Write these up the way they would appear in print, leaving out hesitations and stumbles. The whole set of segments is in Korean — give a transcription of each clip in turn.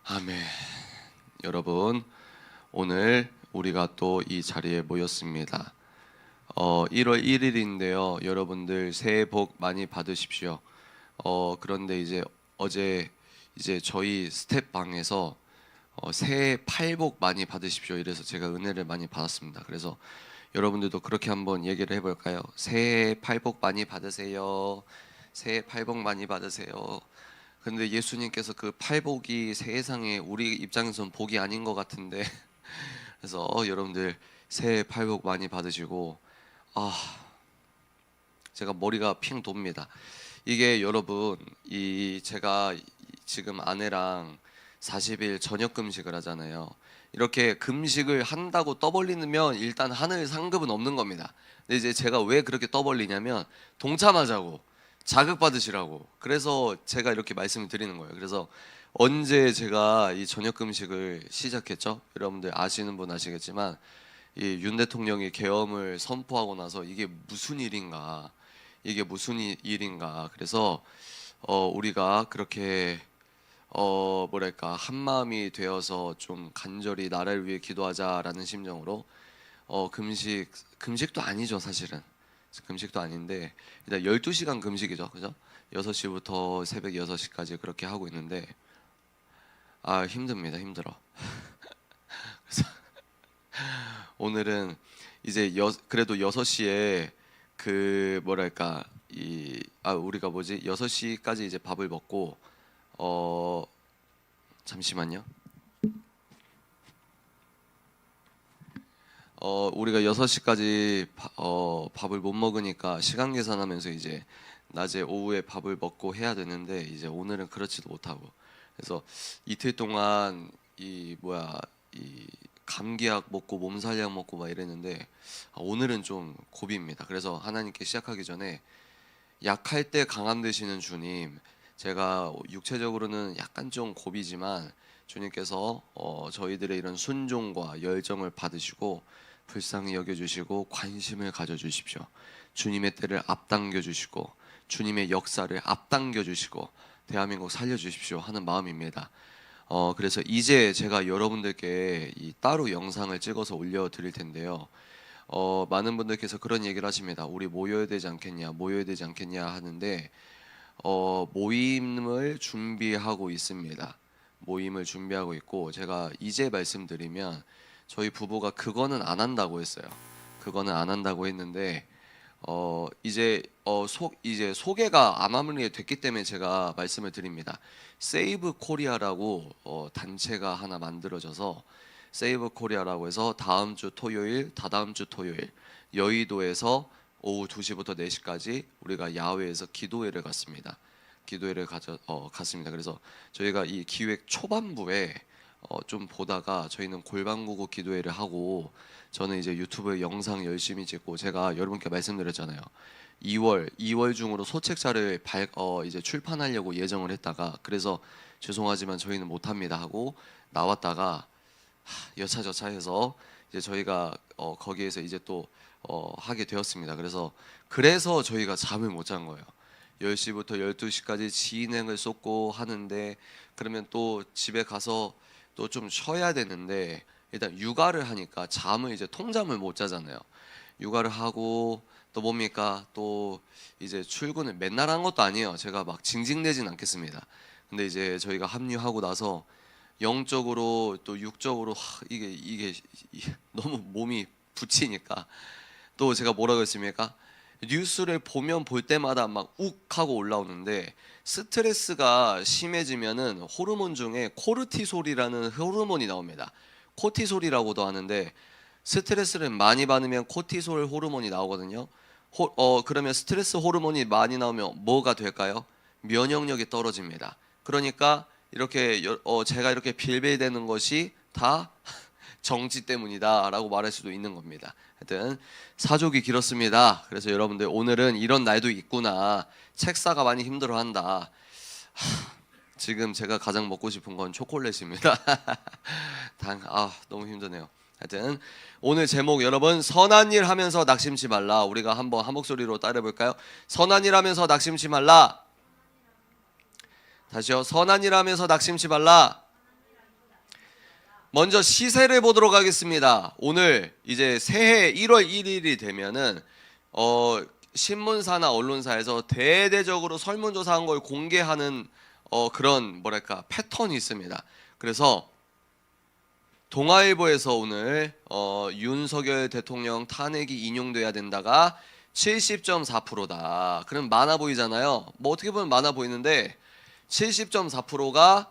아멘. 여러분, 오늘 우리가 또 이 자리에 모였습니다. 1월 1일인데요. 여러분들 새해 복 많이 받으십시오. 그런데 어제 저희 스텝방에서 새해 팔복 많이 받으십시오. 이래서 제가 은혜를 많이 받았습니다. 그래서 여러분들도 그렇게 한번 얘기를 해볼까요? 새해 팔복 많이 받으세요. 새해 팔복 많이 받으세요. 근데 예수님께서 그 팔복이 세상에 우리 입장에서는 복이 아닌 것 같은데 그래서 여러분들 새해 팔복 많이 받으시고 제가 머리가 핑 돕니다. 이게 여러분 제가 지금 아내랑 40일 저녁 금식을 하잖아요. 이렇게 금식을 한다고 떠벌리면 일단 하늘 상급은 없는 겁니다. 근데 이제 제가 왜 그렇게 떠벌리냐면 동참하자고, 자극받으시라고. 그래서 제가 이렇게 말씀을 드리는 거예요. 그래서 언제 제가 이 저녁 금식을 시작했죠? 여러분들 아시는 분 아시겠지만 이 윤 대통령이 계엄을 선포하고 나서 이게 무슨 일인가? 그래서 우리가 그렇게 한 마음이 되어서 좀 간절히 나라를 위해 기도하자라는 심정으로 금식도 아니죠, 사실은. 금식도 아닌데 일단 12시간 금식이죠. 그죠? 6시부터 새벽 6시까지 그렇게 하고 있는데 힘듭니다. 힘들어. 그래서 오늘은 그래도 6시에 우리가 6시까지 이제 밥을 먹고 잠시만요. 우리가 6시까지 밥을 못 먹으니까 시간 계산하면서 이제 낮에 오후에 밥을 먹고 해야 되는데 이제 오늘은 그렇지도 못하고, 그래서 이틀 동안 이 감기약 먹고 몸살약 먹고 막 이랬는데 오늘은 좀 고비입니다. 그래서 하나님께 시작하기 전에 약할 때 강함 되시는 주님, 제가 육체적으로는 약간 좀 고비지만 주님께서 저희들의 이런 순종과 열정을 받으시고 불쌍히 여겨주시고 관심을 가져주십시오. 주님의 때를 앞당겨 주시고 주님의 역사를 앞당겨 주시고 대한민국 살려주십시오 하는 마음입니다. 그래서 이제 제가 여러분들께 따로 영상을 찍어서 올려드릴 텐데요. 많은 분들께서 그런 얘기를 하십니다. 우리 모여야 되지 않겠냐 하는데 모임을 준비하고 있습니다. 모임을 준비하고 있고, 제가 이제 말씀드리면 저희 부부가 그거는 안 한다고 했어요. 그거는 안 한다고 했는데 이제 소개가 아마무리 됐기 때문에 제가 말씀을 드립니다. 세이브 코리아라고 단체가 하나 만들어져서 세이브 코리아라고 해서 다음 주 토요일, 다다음 주 토요일 여의도에서 오후 2시부터 4시까지 우리가 야외에서 기도회를 갔습니다. 갔습니다. 그래서 저희가 이 기획 초반부에 좀 보다가 저희는 골방구구 기도회를 하고, 저는 이제 유튜브에 영상 열심히 찍고, 제가 여러분께 말씀드렸잖아요. 2월 중으로 소책자를 이제 출판하려고 예정을 했다가, 그래서 죄송하지만 저희는 못합니다 하고 나왔다가 여차저차해서 이제 저희가 거기에서 이제 또 하게 되었습니다. 그래서 저희가 잠을 못 잔 거예요. 10시부터 12시까지 진행을 쏟고 하는데, 그러면 또 집에 가서 또 좀 쉬어야 되는데, 일단 육아를 하니까 이제 통잠을 못 자잖아요. 육아를 하고 또 또 이제 출근을 맨날 한 것도 아니에요. 제가 막 징징대진 않겠습니다. 근데 이제 저희가 합류하고 나서 영적으로 또 육적으로 이게 너무 몸이 부치니까, 또 제가 뭐라고 했습니까? 뉴스를 볼 때마다 막 욱 하고 올라오는데, 스트레스가 심해지면은 호르몬 중에 코르티솔이라는 호르몬이 나옵니다. 코티솔이라고도 하는데, 스트레스를 많이 받으면 코티솔 호르몬이 나오거든요. 그러면 스트레스 호르몬이 많이 나오면 뭐가 될까요? 면역력이 떨어집니다. 그러니까 이렇게 제가 이렇게 빌빌대는 것이 다 정치 때문이다 라고 말할 수도 있는 겁니다. 하여튼 사족이 길었습니다. 그래서 여러분들, 오늘은 이런 날도 있구나, 책사가 많이 힘들어한다. 지금 제가 가장 먹고 싶은 건 초콜릿입니다. 너무 힘드네요. 하여튼 오늘 제목, 여러분, 선한 일 하면서 낙심치 말라. 우리가 한번 한 목소리로 따라 볼까요? 선한 일 하면서 낙심치 말라. 다시요. 선한 일 하면서 낙심치 말라. 먼저 시세를 보도록 하겠습니다. 오늘 이제 새해 1월 1일이 되면은 신문사나 언론사에서 대대적으로 설문조사한 걸 공개하는 그런 뭐랄까 패턴이 있습니다. 그래서 동아일보에서 오늘 윤석열 대통령 탄핵이 인용돼야 된다가 70.4%다. 그럼 많아 보이잖아요. 뭐 어떻게 보면 많아 보이는데 70.4%가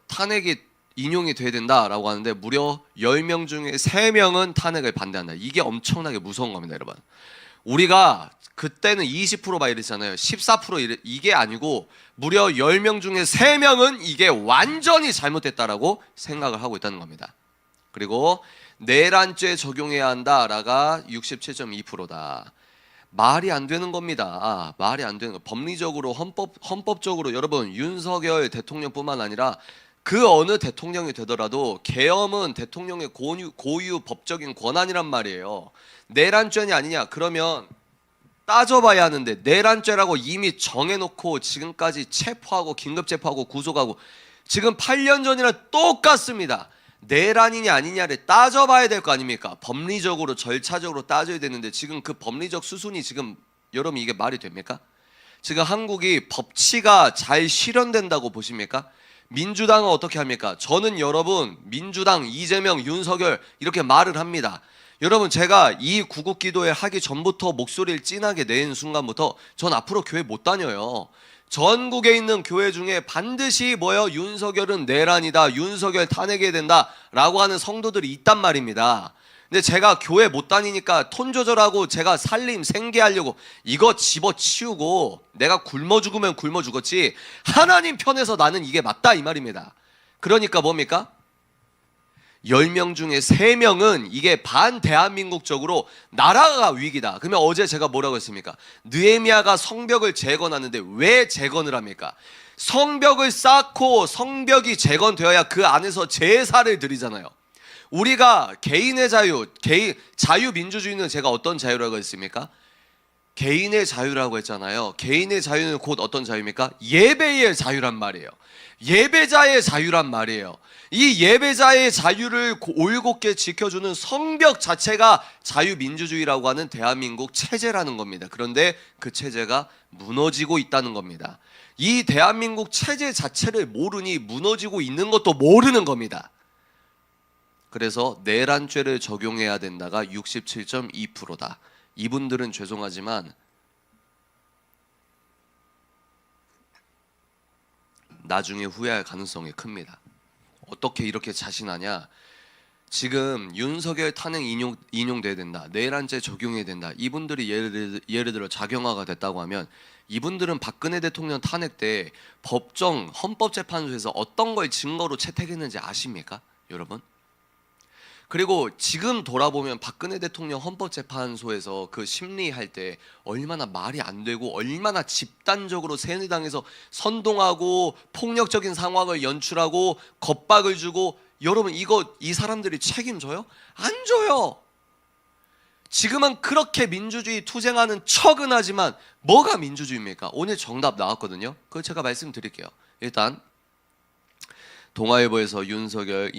탄핵이 인용이 돼야 된다라고 하는데 무려 10명 중에 3명은 탄핵을 반대한다. 이게 엄청나게 무서운 겁니다, 여러분. 우리가 그때는 20%막 이랬잖아요. 14% 이게 아니고 무려 10명 중에 3명은 이게 완전히 잘못됐다라고 생각을 하고 있다는 겁니다. 그리고 내란죄 적용해야 한다라가 67.2%다. 말이 안 되는 겁니다. 말이 안 되는 거. 법리적으로 헌법적으로 여러분 윤석열 대통령뿐만 아니라 그 어느 대통령이 되더라도 계엄은 대통령의 고유 법적인 권한이란 말이에요. 내란죄냐 아니냐 그러면 따져봐야 하는데 내란죄라고 이미 정해놓고 지금까지 체포하고 긴급체포하고 구속하고 지금 8년 전이랑 똑같습니다. 내란이냐 아니냐를 따져봐야 될 거 아닙니까? 법리적으로 절차적으로 따져야 되는데 지금 그 법리적 수순이 지금 여러분 이게 말이 됩니까? 지금 한국이 법치가 잘 실현된다고 보십니까? 민주당은 어떻게 합니까? 저는 여러분 민주당 이재명 윤석열 이렇게 말을 합니다. 여러분 제가 이 구국기도회 하기 전부터 목소리를 진하게 낸 순간부터 전 앞으로 교회 못 다녀요. 전국에 있는 교회 중에 반드시 뭐요? 윤석열은 내란이다. 윤석열 탄핵해야 된다. 라고 하는 성도들이 있단 말입니다. 근데 제가 교회 못 다니니까 톤 조절하고 제가 살림 생계하려고 이거 집어치우고 내가 굶어 죽으면 굶어 죽었지 하나님 편에서 나는 이게 맞다 이 말입니다. 그러니까 뭡니까? 10명 중에 3명은 이게 반대한민국적으로 나라가 위기다. 그러면 어제 제가 뭐라고 했습니까? 느헤미야가 성벽을 재건하는데 왜 재건을 합니까? 성벽을 쌓고 성벽이 재건되어야 그 안에서 제사를 드리잖아요. 우리가 개인의 자유, 자유민주주의는 제가 어떤 자유라고 했습니까? 개인의 자유라고 했잖아요. 개인의 자유는 곧 어떤 자유입니까? 예배의 자유란 말이에요. 예배자의 자유란 말이에요. 이 예배자의 자유를 올곧게 지켜주는 성벽 자체가 자유민주주의라고 하는 대한민국 체제라는 겁니다. 그런데 그 체제가 무너지고 있다는 겁니다. 이 대한민국 체제 자체를 모르니 무너지고 있는 것도 모르는 겁니다. 그래서 내란죄를 적용해야 된다가 67.2%다. 이분들은 죄송하지만 나중에 후회할 가능성이 큽니다. 어떻게 이렇게 자신하냐? 지금 윤석열 탄핵 인용돼야 된다. 내란죄 적용해야 된다. 이분들이 예를 들어 작용화가 됐다고 하면 이분들은 박근혜 대통령 탄핵 때 법정 헌법재판소에서 어떤 걸 증거로 채택했는지 아십니까? 여러분? 그리고 지금 돌아보면 박근혜 대통령 헌법재판소에서 그 심리할 때 얼마나 말이 안 되고 얼마나 집단적으로 새누리당에서 선동하고 폭력적인 상황을 연출하고 겁박을 주고 여러분 이 사람들이 책임져요? 안 져요. 지금은 그렇게 민주주의 투쟁하는 척은 하지만 뭐가 민주주의입니까? 오늘 정답 나왔거든요. 그걸 제가 말씀드릴게요. 일단 동아일보에서 윤석열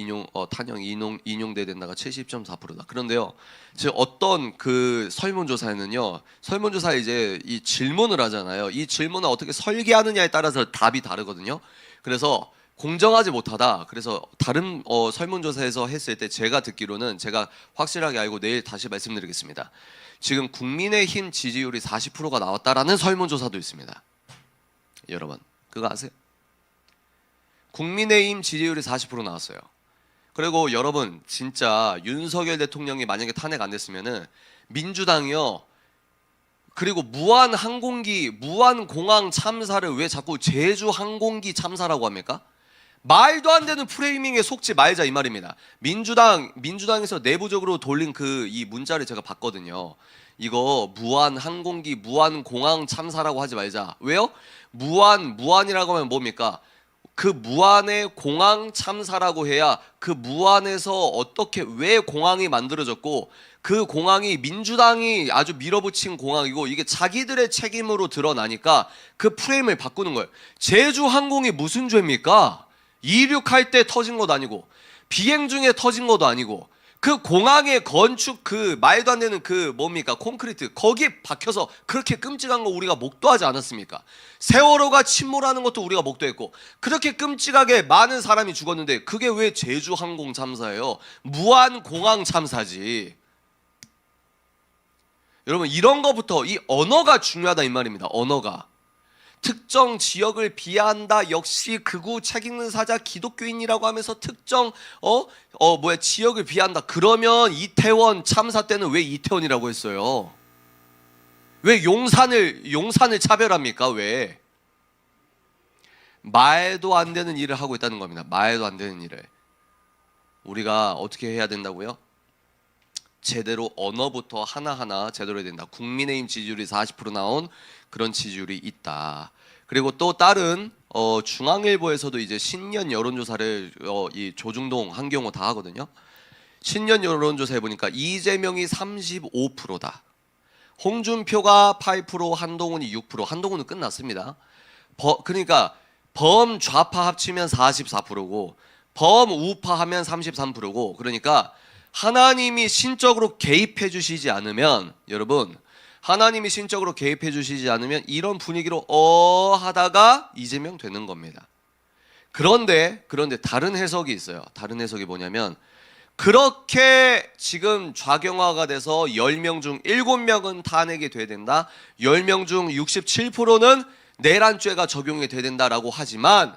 탄핵 인용돼야 된다가 70.4%다. 그런데요, 지금 어떤 그 설문조사에는요, 설문조사에 이제 이 질문을 하잖아요. 이 질문을 어떻게 설계하느냐에 따라서 답이 다르거든요. 그래서 공정하지 못하다. 그래서 다른 설문조사에서 했을 때 제가 듣기로는 제가 확실하게 알고 내일 다시 말씀드리겠습니다. 지금 국민의힘 지지율이 40%가 나왔다라는 설문조사도 있습니다. 여러분 그거 아세요? 국민의힘 지지율이 40% 나왔어요. 그리고 여러분 진짜 윤석열 대통령이 만약에 탄핵 안 됐으면은 민주당이요. 그리고 무한공항 참사를 왜 자꾸 제주 항공기 참사라고 합니까? 말도 안 되는 프레이밍에 속지 말자 이 말입니다. 민주당에서 내부적으로 돌린 이 문자를 제가 봤거든요. 이거 무한공항 참사라고 하지 말자. 왜요? 무한이라고 하면 뭡니까? 그 무한의 공항 참사라고 해야 그 무한에서 어떻게 왜 공항이 만들어졌고 그 공항이 민주당이 아주 밀어붙인 공항이고 이게 자기들의 책임으로 드러나니까 그 프레임을 바꾸는 거예요. 제주항공이 무슨 죄입니까? 이륙할 때 터진 것 아니고 비행 중에 터진 것도 아니고 그 공항의 건축 그 말도 안 되는 그 뭡니까 콘크리트 거기에 박혀서 그렇게 끔찍한 거 우리가 목도하지 않았습니까? 세월호가 침몰하는 것도 우리가 목도했고 그렇게 끔찍하게 많은 사람이 죽었는데 그게 왜 제주 항공 참사예요? 무한 공항 참사지. 여러분 이런 거부터 이 언어가 중요하다 이 말입니다. 언어가 특정 지역을 비하한다. 역시 극우 책 읽는 사자 기독교인이라고 하면서 특정 지역을 비하한다. 그러면 이태원 참사 때는 왜 이태원이라고 했어요? 왜 용산을 차별합니까? 왜? 말도 안 되는 일을 하고 있다는 겁니다. 말도 안 되는 일을. 우리가 어떻게 해야 된다고요? 제대로 언어부터 하나하나 제대로 해야 된다. 국민의힘 지지율이 40% 나온 그런 지지율이 있다. 그리고 또 다른 중앙일보에서도 이제 신년 여론조사를 이 조중동, 한경호 다 하거든요. 신년 여론조사에 보니까 이재명이 35%다. 홍준표가 8%, 한동훈이 6%. 한동훈은 끝났습니다. 그러니까 범좌파 합치면 44%고 범우파 하면 33%고 그러니까 하나님이 신적으로 개입해 주시지 않으면 여러분 하나님이 신적으로 개입해 주시지 않으면 이런 분위기로 하다가 이재명 되는 겁니다. 그런데 다른 해석이 있어요. 다른 해석이 뭐냐면 그렇게 지금 좌경화가 돼서 10명 중 7명은 탄핵이 돼야 된다. 10명 중 67%는 내란죄가 적용이 돼야 된다라고 하지만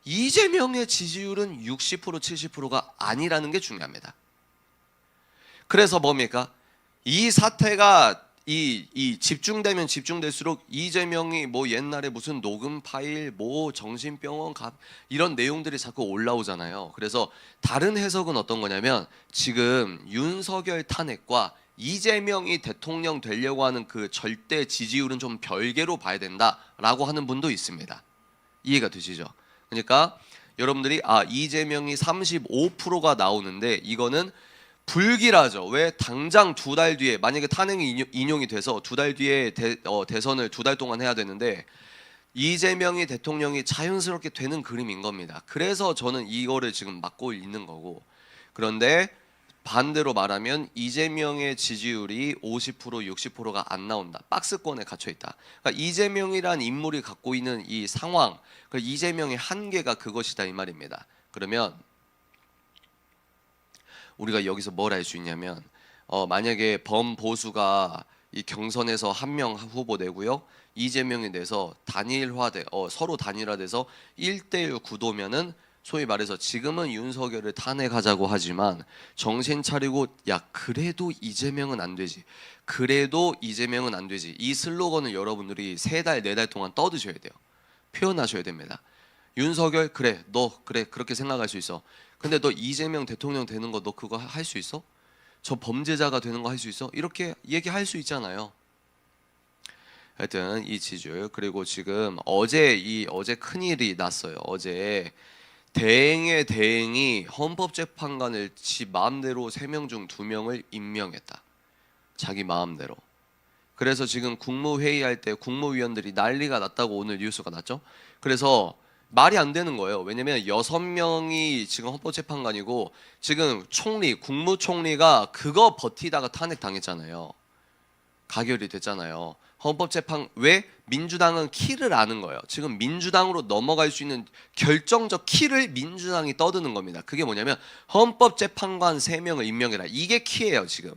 이재명의 지지율은 60% 70%가 아니라는 게 중요합니다. 그래서 뭡니까? 이 사태가 이 집중되면 집중될수록 이재명이 뭐 옛날에 무슨 녹음 파일, 뭐 정신병원 이런 내용들이 자꾸 올라오잖아요. 그래서 다른 해석은 어떤 거냐면 지금 윤석열 탄핵과 이재명이 대통령 되려고 하는 그 절대 지지율은 좀 별개로 봐야 된다라고 하는 분도 있습니다. 이해가 되시죠? 그러니까 여러분들이 이재명이 35%가 나오는데 이거는 불길하죠. 왜? 당장 2달 뒤에 만약에 탄핵이 인용이 돼서 2달 뒤에 대선을 2달 동안 해야 되는데 이재명이 대통령이 자연스럽게 되는 그림인 겁니다. 그래서 저는 이거를 지금 막고 있는 거고 그런데 반대로 말하면 이재명의 지지율이 50% 60%가 안 나온다. 박스권에 갇혀 있다. 그러니까 이재명이란 인물이 갖고 있는 이 상황, 이재명의 한계가 그것이다 이 말입니다. 그러면 우리가 여기서 뭘 알 수 있냐면 만약에 범보수가 이 경선에서 한 명 후보 내고요 이재명이 내서 서로 단일화돼서 1대1 구도면은 소위 말해서 지금은 윤석열을 탄핵하자고 하지만 정신 차리고 그래도 이재명은 안 되지. 그래도 이재명은 안 되지. 이 슬로건을 여러분들이 3달 4달 동안 떠드셔야 돼요. 표현하셔야 됩니다. 윤석열 너 그렇게 생각할 수 있어. 근데 너 이재명 대통령 되는 거 너 그거 할 수 있어? 저 범죄자가 되는 거 할 수 있어? 이렇게 얘기할 수 있잖아요. 하여튼 이 지지율 그리고 지금 어제 큰일이 났어요. 어제 대행의 대행이 헌법재판관을 지 마음대로 3명 중 2명을 임명했다. 자기 마음대로. 그래서 지금 국무회의할 때 국무위원들이 난리가 났다고 오늘 뉴스가 났죠. 그래서 말이 안 되는 거예요. 왜냐면 6명이 지금 헌법재판관이고 지금 국무총리가 그거 버티다가 탄핵 당했잖아요. 가결이 됐잖아요. 왜? 민주당은 키를 아는 거예요. 지금 민주당으로 넘어갈 수 있는 결정적 키를 민주당이 떠드는 겁니다. 그게 뭐냐면 헌법재판관 3명을 임명해라. 이게 키예요 지금.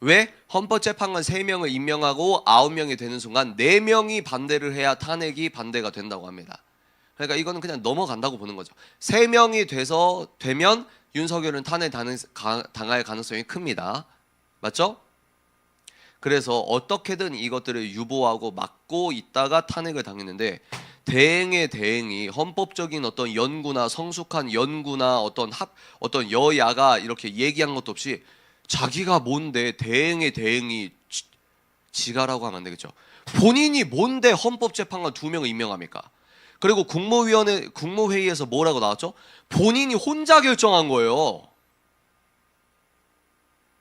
왜? 헌법재판관 3명을 임명하고 9명이 되는 순간 4명이 반대를 해야 탄핵이 반대가 된다고 합니다. 그러니까 이거는 그냥 넘어간다고 보는 거죠. 3명이 되면 윤석열은 탄핵 당할 가능성이 큽니다. 맞죠? 그래서 어떻게든 이것들을 유보하고 막고 있다가 탄핵을 당했는데 대행의 대행이 헌법적인 어떤 연구나 성숙한 연구나 어떤 여야가 이렇게 얘기한 것도 없이 자기가 뭔데 대행의 대행이 지가라고 하면 안 되겠죠. 본인이 뭔데 헌법재판관 2명을 임명합니까? 그리고 국무회의에서 뭐라고 나왔죠? 본인이 혼자 결정한 거예요.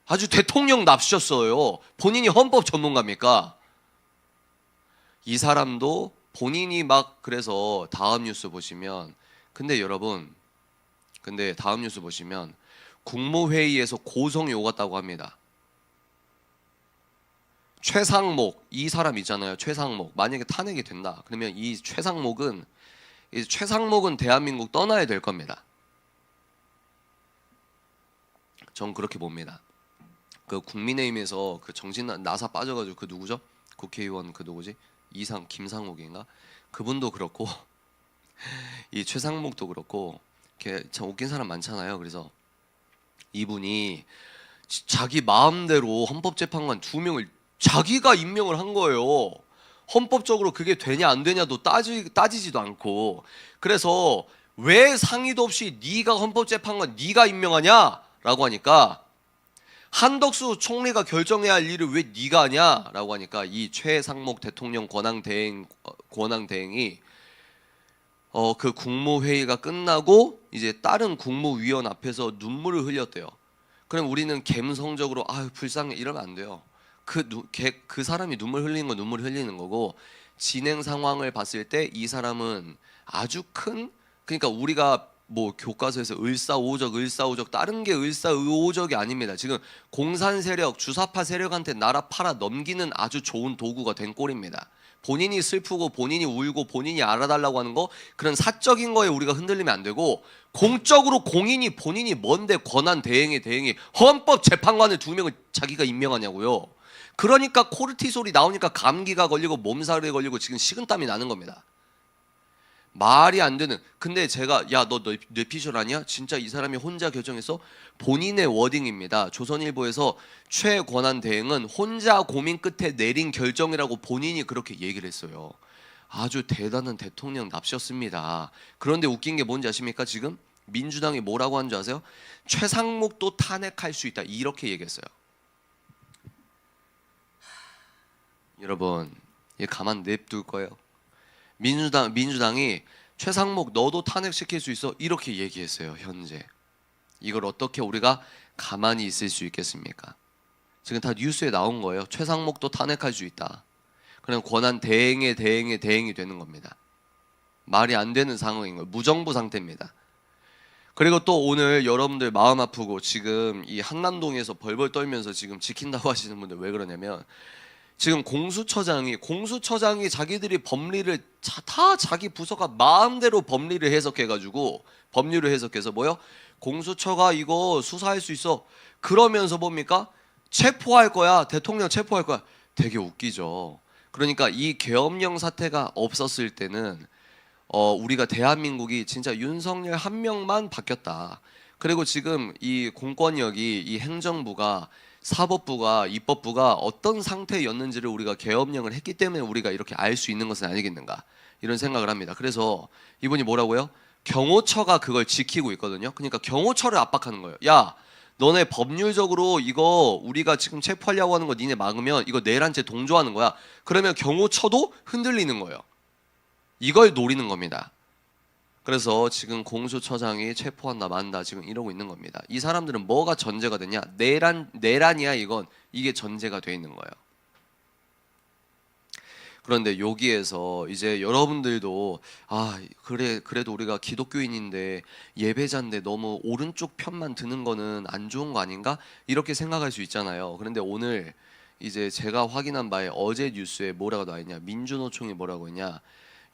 아주 대통령 납셨어요. 본인이 헌법 전문가입니까? 이 사람도 본인이 그래서 다음 뉴스 보시면 근데 여러분 근데 다음 뉴스 보시면 국무회의에서 고성이 오갔다고 합니다. 최상목 이 사람 있잖아요. 최상목 만약에 탄핵이 된다. 그러면 이 최상목은 대한민국 떠나야 될 겁니다. 전 그렇게 봅니다. 그 국민의힘에서 그 정신 나사 빠져가지고 그 누구죠? 국회의원 그 누구지? 김상욱인가? 그분도 그렇고 이 최상목도 그렇고 참 웃긴 사람 많잖아요. 그래서 이분이 자기 마음대로 헌법재판관 2명을 자기가 임명을 한 거예요. 헌법적으로 그게 되냐 안 되냐도 따지지도 않고. 그래서 왜 상의도 없이 네가 헌법재판관 네가 임명하냐라고 하니까 한덕수 총리가 결정해야 할 일을 왜 네가 하냐라고 하니까 이 최상목 대통령 권한 대행이 그 국무회의가 끝나고 이제 다른 국무위원 앞에서 눈물을 흘렸대요. 그럼 우리는 감성적으로 아유 불쌍해 이러면 안 돼요. 그 사람이 눈물 흘리는 건 눈물 흘리는 거고 진행 상황을 봤을 때 이 사람은 아주 큰 그러니까 우리가 뭐 교과서에서 을사오적 다른 게 을사오적이 아닙니다. 지금 공산 세력 주사파 세력한테 나라 팔아 넘기는 아주 좋은 도구가 된 꼴입니다. 본인이 슬프고 본인이 울고 본인이 알아달라고 하는 거 그런 사적인 거에 우리가 흔들리면 안 되고 공적으로 본인이 뭔데 권한 대행이 헌법재판관을 2명을 자기가 임명하냐고요. 그러니까 코르티솔이 나오니까 감기가 걸리고 몸살이 걸리고 지금 식은땀이 나는 겁니다. 말이 안 되는. 근데 제가 야 너 뇌피셜 아니야? 진짜 이 사람이 혼자 결정해서 본인의 워딩입니다. 조선일보에서 최권한 대행은 혼자 고민 끝에 내린 결정이라고 본인이 그렇게 얘기를 했어요. 아주 대단한 대통령 납셨습니다. 그런데 웃긴 게 뭔지 아십니까? 지금 민주당이 뭐라고 하는 줄 아세요? 최상목도 탄핵할 수 있다 이렇게 얘기했어요. 여러분 얘 가만 냅둘 거예요. 민주당이 최상목 너도 탄핵시킬 수 있어 이렇게 얘기했어요. 현재 이걸 어떻게 우리가 가만히 있을 수 있겠습니까? 지금 다 뉴스에 나온 거예요. 최상목도 탄핵할 수 있다. 그냥 권한 대행이 되는 겁니다. 말이 안 되는 상황인 거예요. 무정부 상태입니다. 그리고 또 오늘 여러분들 마음 아프고 지금 이 한남동에서 벌벌 떨면서 지금 지킨다고 하시는 분들 왜 그러냐면 지금 공수처장이 자기들이 법리를 다 자기 부서가 마음대로 법리를 해석해가지고 법률을 해석해서 뭐요? 공수처가 이거 수사할 수 있어. 그러면서 뭡니까? 체포할 거야. 대통령 체포할 거야. 되게 웃기죠. 그러니까 이 계엄령 사태가 없었을 때는 우리가 대한민국이 진짜 윤석열 한 명만 바뀌었다. 그리고 지금 이 공권력이 이 행정부가 사법부가 입법부가 어떤 상태였는지를 우리가 계엄령을 했기 때문에 우리가 이렇게 알 수 있는 것은 아니겠는가 이런 생각을 합니다. 그래서 이분이 뭐라고요? 경호처가 그걸 지키고 있거든요. 그러니까 경호처를 압박하는 거예요. 야 너네 법률적으로 이거 우리가 지금 체포하려고 하는 거 니네 막으면 이거 내란죄 동조하는 거야. 그러면 경호처도 흔들리는 거예요. 이걸 노리는 겁니다. 그래서 지금 공수처장이 체포한다 만다 지금 이러고 있는 겁니다. 이 사람들은 뭐가 전제가 되냐? 내란이야 이건. 이게 전제가 돼 있는 거예요. 그런데 여기에서 이제 여러분들도 그래도 우리가 기독교인인데 예배자인데 너무 오른쪽 편만 드는 거는 안 좋은 거 아닌가? 이렇게 생각할 수 있잖아요. 그런데 오늘 이제 제가 확인한 바에 어제 뉴스에 뭐라고 나와 있냐? 민주노총이 뭐라고 했냐?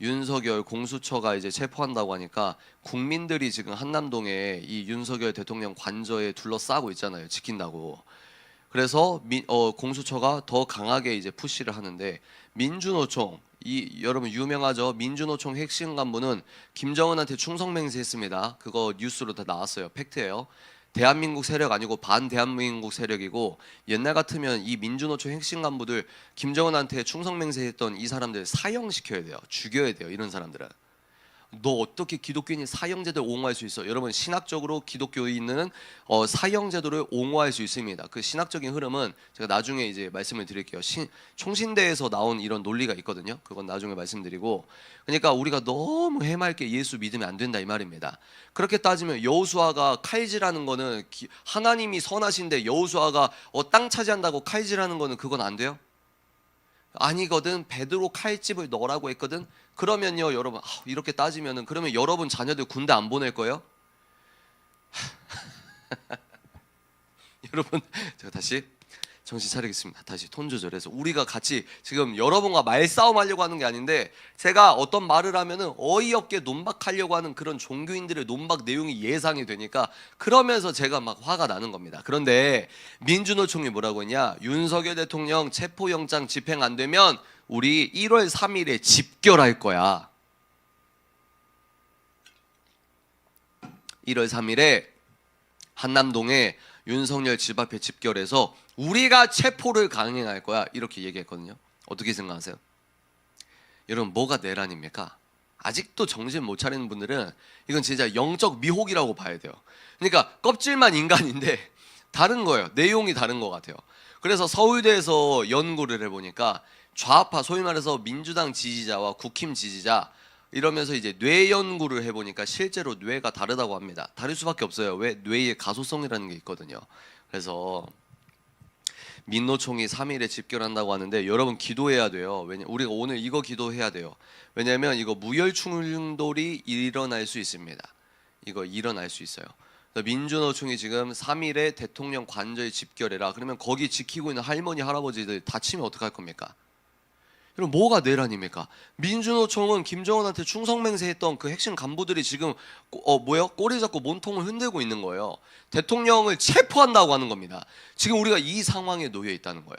윤석열 공수처가 이제 체포한다고 하니까 국민들이 지금 한남동에 이 윤석열 대통령 관저에 둘러싸고 있잖아요. 지킨다고. 그래서 공수처가 더 강하게 이제 푸시를 하는데 민주노총 여러분 유명하죠. 민주노총 핵심 간부는 김정은한테 충성맹세했습니다. 그거 뉴스로 다 나왔어요. 팩트예요. 대한민국 세력 아니고 반대한민국 세력이고 옛날 같으면 이 민주노총 핵심 간부들 김정은한테 충성맹세했던 이 사람들 사형시켜야 돼요. 죽여야 돼요. 이런 사람들은. 너 어떻게 기독교인이 사형제도를 옹호할 수 있어? 여러분 신학적으로 기독교인은 사형제도를 옹호할 수 있습니다. 그 신학적인 흐름은 제가 나중에 이제 말씀을 드릴게요. 총신대에서 나온 이런 논리가 있거든요. 그건 나중에 말씀드리고 그러니까 우리가 너무 해맑게 예수 믿으면 안 된다 이 말입니다. 그렇게 따지면 여호수아가 칼질하는 거는 하나님이 선하신데 여호수아가 땅 차지한다고 칼질하는 거는 그건 안 돼요? 아니거든. 베드로 칼집을 넣으라고 했거든. 그러면요 여러분 이렇게 따지면은 그러면 여러분 자녀들 군대 안 보낼 거예요? 여러분, 제가 다시 정신 차리겠습니다. 다시 톤 조절해서 우리가 같이 지금 여러분과 말싸움 하려고 하는 게 아닌데, 제가 어떤 말을 하면은 어이없게 논박하려고 하는 그런 종교인들의 논박 내용이 예상이 되니까 그러면서 제가 막 화가 나는 겁니다. 그런데 민주노총이 뭐라고 했냐? 윤석열 대통령 체포영장 집행 안 되면 우리 1월 3일에 집결할 거야. 1월 3일에 한남동에 윤석열 집 앞에 집결해서 우리가 체포를 강행할 거야, 이렇게 얘기했거든요. 어떻게 생각하세요? 여러분, 뭐가 내란입니까? 아직도 정신 못 차리는 분들은 이건 진짜 영적 미혹이라고 봐야 돼요. 그러니까 껍질만 인간인데 다른 거예요. 내용이 다른 것 같아요. 그래서 서울대에서 연구를 해보니까 좌파, 소위 말해서 민주당 지지자와 국힘 지지자 이러면서 이제 뇌 연구를 해보니까 실제로 뇌가 다르다고 합니다. 다를 수밖에 없어요. 왜? 뇌의 가소성이라는 게 있거든요. 그래서 민노총이 3일에 집결한다고 하는데 여러분 기도해야 돼요. 우리가 오늘 이거 기도해야 돼요. 왜냐하면 이거 무혈 충돌이 일어날 수 있습니다. 이거 일어날 수 있어요. 민주노총이 지금 3일에 대통령 관저에 집결해라. 그러면 거기 지키고 있는 할머니 할아버지들 다치면 어떡할 겁니까? 그럼 뭐가 내란입니까? 민주노총은 김정은한테 충성맹세했던 그 핵심 간부들이 지금 꼬리 잡고 몸통을 흔들고 있는 거예요. 대통령을 체포한다고 하는 겁니다. 지금 우리가 이 상황에 놓여 있다는 거예요.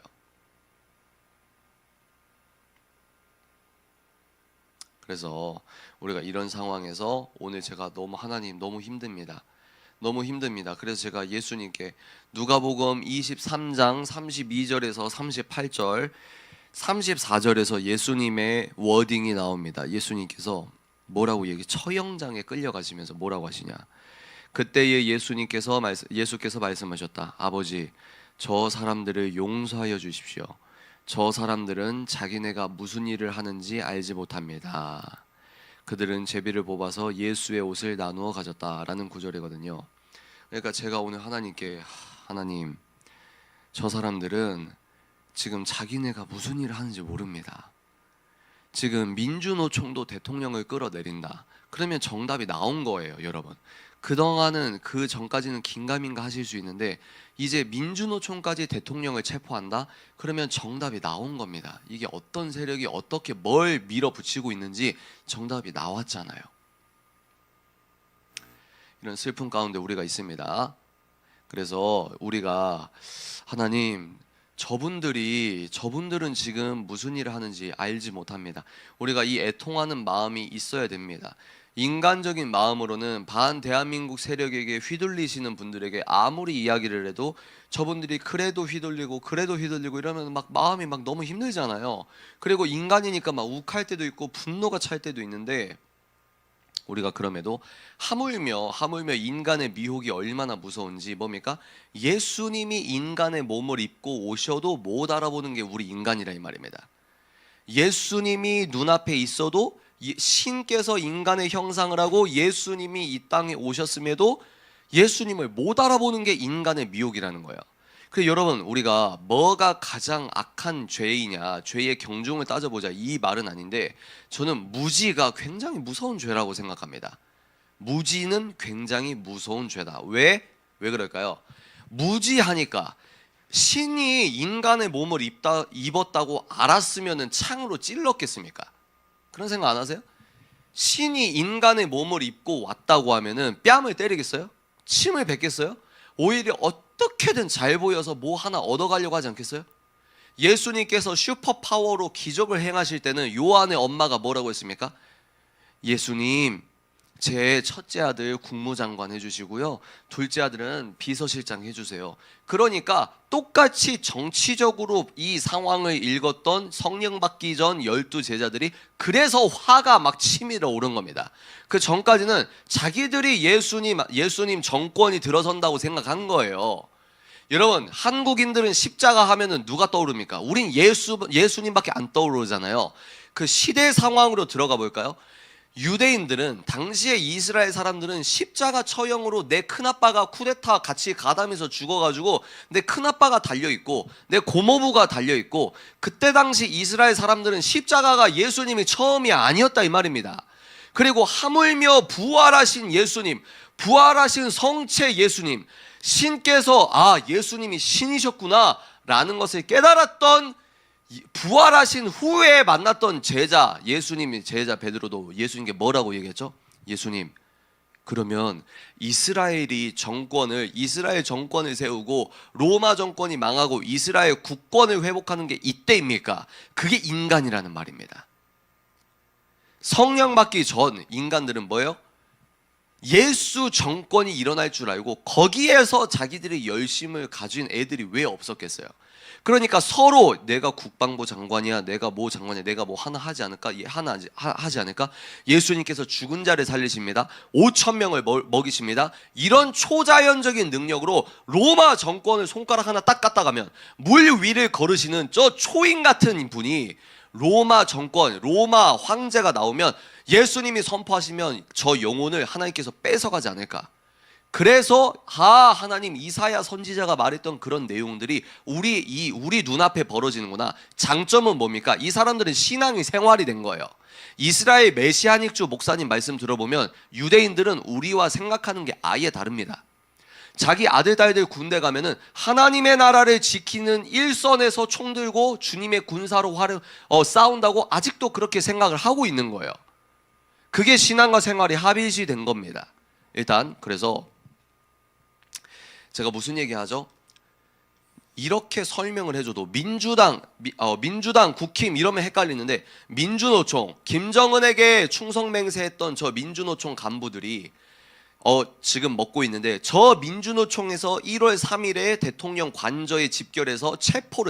그래서 우리가 이런 상황에서 오늘 제가 하나님 너무 힘듭니다. 너무 힘듭니다. 그래서 제가 예수님께 누가복음 23장 32절에서 38절 34절에서 예수님의 워딩이 나옵니다. 예수님께서 뭐라고 처형장에 끌려가시면서 뭐라고 하시냐? 그때에 예수께서 말씀하셨다. 아버지, 저 사람들을 용서하여 주십시오. 저 사람들은 자기네가 무슨 일을 하는지 알지 못합니다. 그들은 제비를 뽑아서 예수의 옷을 나누어 가졌다라는 구절이거든요. 그러니까 제가 오늘 하나님께, 하나님, 저 사람들은 지금 자기네가 무슨 일을 하는지 모릅니다. 지금 민주노총도 대통령을 끌어내린다. 그러면 정답이 나온 거예요, 여러분. 그동안은 그 전까지는 긴가민가 하실 수 있는데 이제 민주노총까지 대통령을 체포한다? 그러면 정답이 나온 겁니다. 이게 어떤 세력이 어떻게 뭘 밀어붙이고 있는지 정답이 나왔잖아요. 이런 슬픔 가운데 우리가 있습니다. 그래서 우리가 하나님, 저분들은 지금 무슨 일을 하는지 알지 못합니다. 우리가 이 애통하는 마음이 있어야 됩니다. 인간적인 마음으로는 반대한민국 세력에게 휘둘리시는 분들에게 아무리 이야기를 해도 저분들이 그래도 휘둘리고 이러면 막 마음이 막 너무 힘들잖아요. 그리고 인간이니까 막 욱할 때도 있고 분노가 찰 때도 있는데, 우리가 그럼에도 하물며 인간의 미혹이 얼마나 무서운지 뭡니까? 예수님이 인간의 몸을 입고 오셔도 못 알아보는 게 우리 인간이라 이 말입니다. 예수님이 눈앞에 있어도 신께서 인간의 형상을 하고 예수님이 이 땅에 오셨음에도 예수님을 못 알아보는 게 인간의 미혹이라는 거예요. 그래서 여러분, 우리가 뭐가 가장 악한 죄이냐, 죄의 경중을 따져보자 이 말은 아닌데, 저는 무지가 굉장히 무서운 죄라고 생각합니다. 무지는 굉장히 무서운 죄다. 왜 그럴까요? 무지하니까 신이 인간의 몸을 입었다고 알았으면 창으로 찔렀겠습니까? 그런 생각 안 하세요? 신이 인간의 몸을 입고 왔다고 하면은 뺨을 때리겠어요? 침을 뱉겠어요? 오히려 어떻게든 잘 보여서 뭐 하나 얻어가려고 하지 않겠어요? 예수님께서 슈퍼파워로 기적을 행하실 때는 요한의 엄마가 뭐라고 했습니까? 예수님, 제 첫째 아들 국무장관 해주시고요, 둘째 아들은 비서실장 해주세요. 그러니까 똑같이 정치적으로 이 상황을 읽었던 성령 받기 전 12제자들이 그래서 화가 막 치밀어 오른 겁니다. 그 전까지는 자기들이 예수님 정권이 들어선다고 생각한 거예요. 여러분, 한국인들은 십자가 하면은 누가 떠오릅니까? 우린 예수님밖에 안 떠오르잖아요. 그 시대 상황으로 들어가 볼까요? 유대인들은, 당시에 이스라엘 사람들은 십자가 처형으로 내 큰아빠가 쿠데타 같이 가담해서 죽어가지고 내 큰아빠가 달려있고 내 고모부가 달려있고, 그때 당시 이스라엘 사람들은 십자가가 예수님이 처음이 아니었다 이 말입니다. 그리고 하물며 부활하신 예수님, 부활하신 성체 예수님, 신께서 예수님이 신이셨구나 라는 것을 깨달았던, 부활하신 후에 만났던 제자, 예수님의 제자 베드로도 예수님께 뭐라고 얘기했죠? 예수님, 그러면 이스라엘 정권을 세우고 로마 정권이 망하고 이스라엘 국권을 회복하는 게 이때입니까? 그게 인간이라는 말입니다. 성령 받기 전 인간들은 뭐예요? 예수 정권이 일어날 줄 알고 거기에서 자기들의 열심을 가진 애들이 왜 없었겠어요? 그러니까 서로 내가 국방부 장관이야, 내가 뭐 장관이야, 내가 뭐 하나 하지 않을까, 하지 않을까? 예수님께서 죽은 자를 살리십니다. 5,000명을 먹이십니다. 이런 초자연적인 능력으로 로마 정권을 손가락 하나 딱 갖다 가면 물 위를 걸으시는 저 초인 같은 분이 로마 정권, 로마 황제가 나오면 예수님이 선포하시면 저 영혼을 하나님께서 뺏어가지 않을까? 그래서 하나님, 이사야 선지자가 말했던 그런 내용들이 우리 눈앞에 벌어지는구나. 장점은 뭡니까? 이 사람들은 신앙이 생활이 된 거예요. 이스라엘 메시아닉주 목사님 말씀 들어보면 유대인들은 우리와 생각하는 게 아예 다릅니다. 자기 아들 딸들 군대 가면은 하나님의 나라를 지키는 일선에서 총 들고 주님의 군사로 싸운다고 아직도 그렇게 생각을 하고 있는 거예요. 그게 신앙과 생활이 합일시 된 겁니다. 일단 그래서 제가 무슨 얘기하죠? 이렇게 설명을 해줘도 민주당, 국힘 이러면 헷갈리는데, 민주노총, 김정은에게 충성맹세했던 저 민주노총 간부들이 지금 먹고 있는데, 저 민주노총에서 1월 3일에 대통령 관저에 집결해서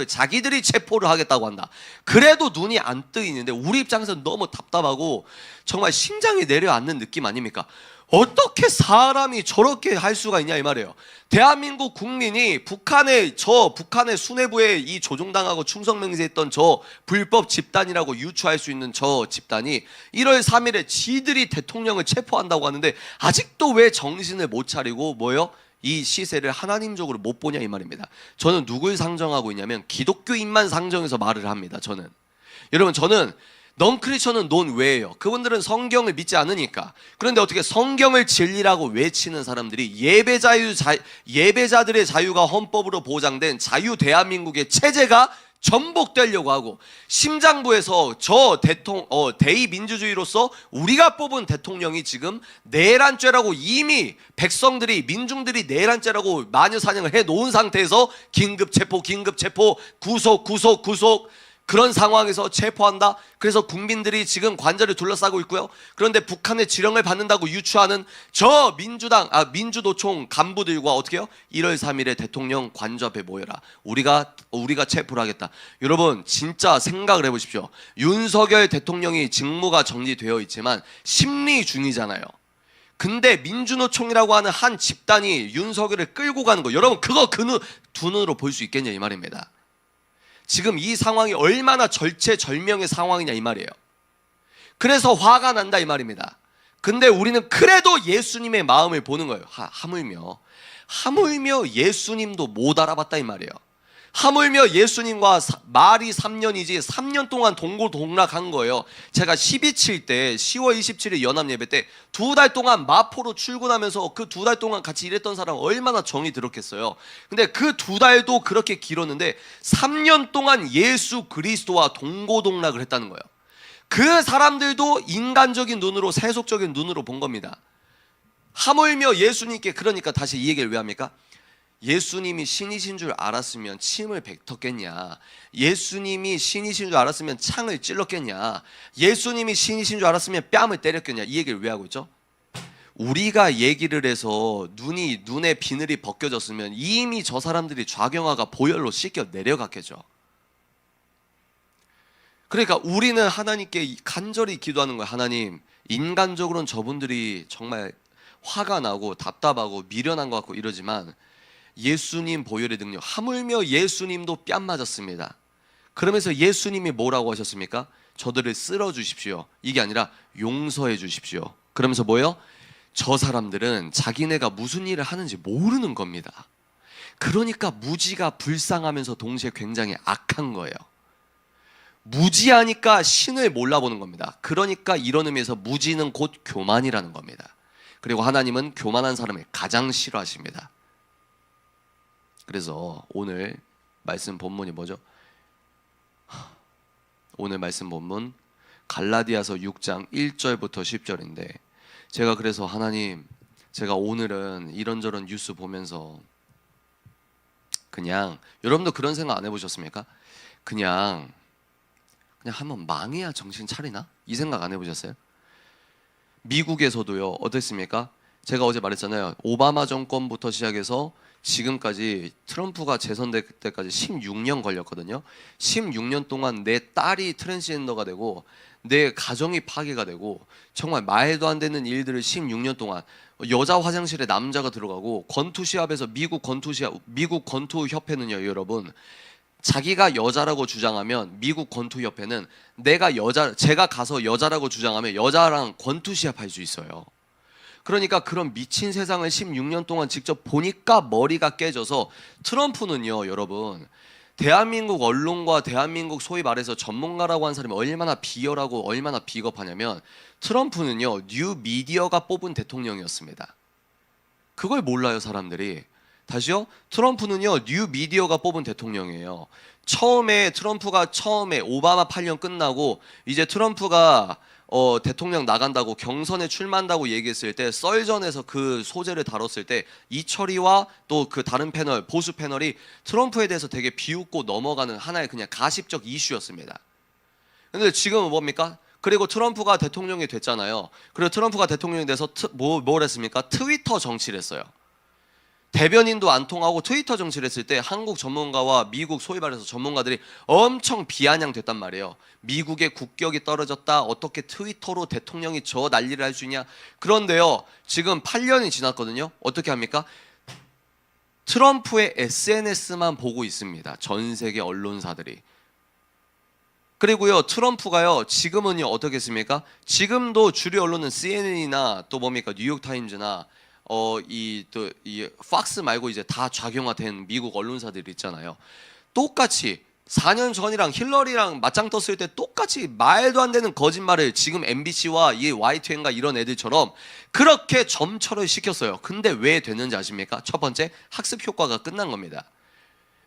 자기들이 체포를 하겠다고 한다. 그래도 눈이 안 뜨이는데 우리 입장에서 너무 답답하고 정말 심장이 내려앉는 느낌 아닙니까? 어떻게 사람이 저렇게 할 수가 있냐 이 말이에요. 대한민국 국민이 북한의 수뇌부에 이 조종당하고 충성맹세했던 저 불법 집단이라고 유추할 수 있는 저 집단이 1월 3일에 지들이 대통령을 체포한다고 하는데 아직도 왜 정신을 못 차리고 이 시세를 하나님적으로 못 보냐 이 말입니다. 저는 누굴 상정하고 있냐면 기독교인만 상정해서 말을 합니다. 여러분, 저는 넌크리스천은 논외예요. 그분들은 성경을 믿지 않으니까. 그런데 어떻게 성경을 진리라고 외치는 사람들이 예배자들의 자유가 헌법으로 보장된 자유 대한민국의 체제가 전복되려고 하고, 심장부에서 대의민주주의로서 우리가 뽑은 대통령이 지금 내란죄라고 이미 민중들이 내란죄라고 마녀사냥을 해놓은 상태에서 긴급 체포, 구속 그런 상황에서 체포한다. 그래서 국민들이 지금 관저를 둘러싸고 있고요. 그런데 북한의 지령을 받는다고 유추하는 저 민주노총 간부들과 어떻게 해요? 1월 3일에 대통령 관저 앞에 모여라. 우리가 체포를 하겠다. 여러분, 진짜 생각을 해보십시오. 윤석열 대통령이 직무가 정지되어 있지만 심리 중이잖아요. 근데 민주노총이라고 하는 한 집단이 윤석열을 끌고 가는 거, 여러분 그거 두 눈으로 볼 수 있겠냐 이 말입니다. 지금 이 상황이 얼마나 절체절명의 상황이냐 이 말이에요. 그래서 화가 난다 이 말입니다. 근데 우리는 그래도 예수님의 마음을 보는 거예요. 하물며 예수님도 못 알아봤다 이 말이에요. 하물며 예수님과 말이 3년이지 3년 동안 동고동락한 거예요. 제가 10월 27일 연합예배 때 2달 동안 마포로 출근하면서 그 2달 동안 같이 일했던 사람 얼마나 정이 들었겠어요. 근데 그 2달도 그렇게 길었는데 3년 동안 예수 그리스도와 동고동락을 했다는 거예요. 그 사람들도 인간적인 눈으로, 세속적인 눈으로 본 겁니다. 하물며 예수님께, 그러니까 다시 이 얘기를 왜 합니까? 예수님이 신이신 줄 알았으면 침을 뱉었겠냐? 예수님이 신이신 줄 알았으면 창을 찔렀겠냐? 예수님이 신이신 줄 알았으면 뺨을 때렸겠냐? 이 얘기를 왜 하고 있죠? 우리가 얘기를 해서 눈에 비늘이 벗겨졌으면 이미 저 사람들이 좌경화가 보혈로 씻겨 내려갔겠죠. 그러니까 우리는 하나님께 간절히 기도하는 거예요. 하나님, 인간적으로는 저분들이 정말 화가 나고 답답하고 미련한 것 같고 이러지만 예수님 보혈의 능력, 하물며 예수님도 뺨 맞았습니다. 그러면서 예수님이 뭐라고 하셨습니까? 저들을 쓸어 주십시오. 이게 아니라 용서해 주십시오. 그러면서 뭐예요? 저 사람들은 자기네가 무슨 일을 하는지 모르는 겁니다. 그러니까 무지가 불쌍하면서 동시에 굉장히 악한 거예요. 무지하니까 신을 몰라보는 겁니다. 그러니까 이런 의미에서 무지는 곧 교만이라는 겁니다. 그리고 하나님은 교만한 사람을 가장 싫어하십니다. 그래서 오늘 말씀 본문이 뭐죠? 오늘 말씀 본문 갈라디아서 6장 1절부터 10절인데, 제가 그래서 하나님, 제가 오늘은 이런저런 뉴스 보면서 그냥, 여러분도 그런 생각 안 해보셨습니까? 그냥 한번 망해야 정신 차리나? 이 생각 안 해보셨어요? 미국에서도요, 어땠습니까? 제가 어제 말했잖아요. 오바마 정권부터 시작해서 지금까지 트럼프가 재선될 때까지 16년 걸렸거든요. 16년 동안 내 딸이 트랜스젠더가 되고 내 가정이 파괴가 되고 정말 말도 안 되는 일들을 16년 동안, 여자 화장실에 남자가 들어가고, 권투 시합에서 미국 권투 협회는요, 여러분, 자기가 여자라고 주장하면 미국 권투 협회는 제가 가서 여자라고 주장하면 여자랑 권투 시합할 수 있어요. 그러니까 그런 미친 세상을 16년 동안 직접 보니까 머리가 깨져서, 트럼프는요, 여러분, 대한민국 언론과 대한민국 소위 말해서 전문가라고 하는 사람이 얼마나 비열하고 얼마나 비겁하냐면, 트럼프는요, 뉴 미디어가 뽑은 대통령이었습니다. 그걸 몰라요, 사람들이. 다시요, 트럼프는요, 뉴 미디어가 뽑은 대통령이에요. 트럼프가 처음에 오바마 8년 끝나고 이제 트럼프가 대통령 나간다고, 경선에 출마한다고 얘기했을 때, 썰전에서 그 소재를 다뤘을 때 이철이와 또 그 다른 패널, 보수 패널이 트럼프에 대해서 되게 비웃고 넘어가는 하나의 그냥 가십적 이슈였습니다. 근데 지금은 뭡니까? 그리고 트럼프가 대통령이 됐잖아요. 그리고 트럼프가 대통령이 돼서 뭘 했습니까? 트위터 정치를 했어요. 대변인도 안 통하고 트위터 정치를 했을 때 한국 전문가와 미국 소위 말해서 전문가들이 엄청 비아냥됐단 말이에요. 미국의 국격이 떨어졌다, 어떻게 트위터로 대통령이 저 난리를 할 수 있냐. 그런데요, 지금 8년이 지났거든요. 어떻게 합니까? 트럼프의 SNS만 보고 있습니다, 전 세계 언론사들이. 그리고요, 트럼프가요, 지금은요, 어떻게 했습니까? 지금도 주류 언론은 CNN이나 또 뭡니까, 뉴욕타임즈나 이 팍스 말고 이제 다 좌경화된 미국 언론사들 있잖아요. 똑같이 4년 전이랑 힐러리랑 맞짱 떴을 때 똑같이 말도 안 되는 거짓말을 지금 MBC와 이 YTN과 이런 애들처럼 그렇게 점철을 시켰어요. 근데 왜 됐는지 아십니까? 첫 번째, 학습 효과가 끝난 겁니다.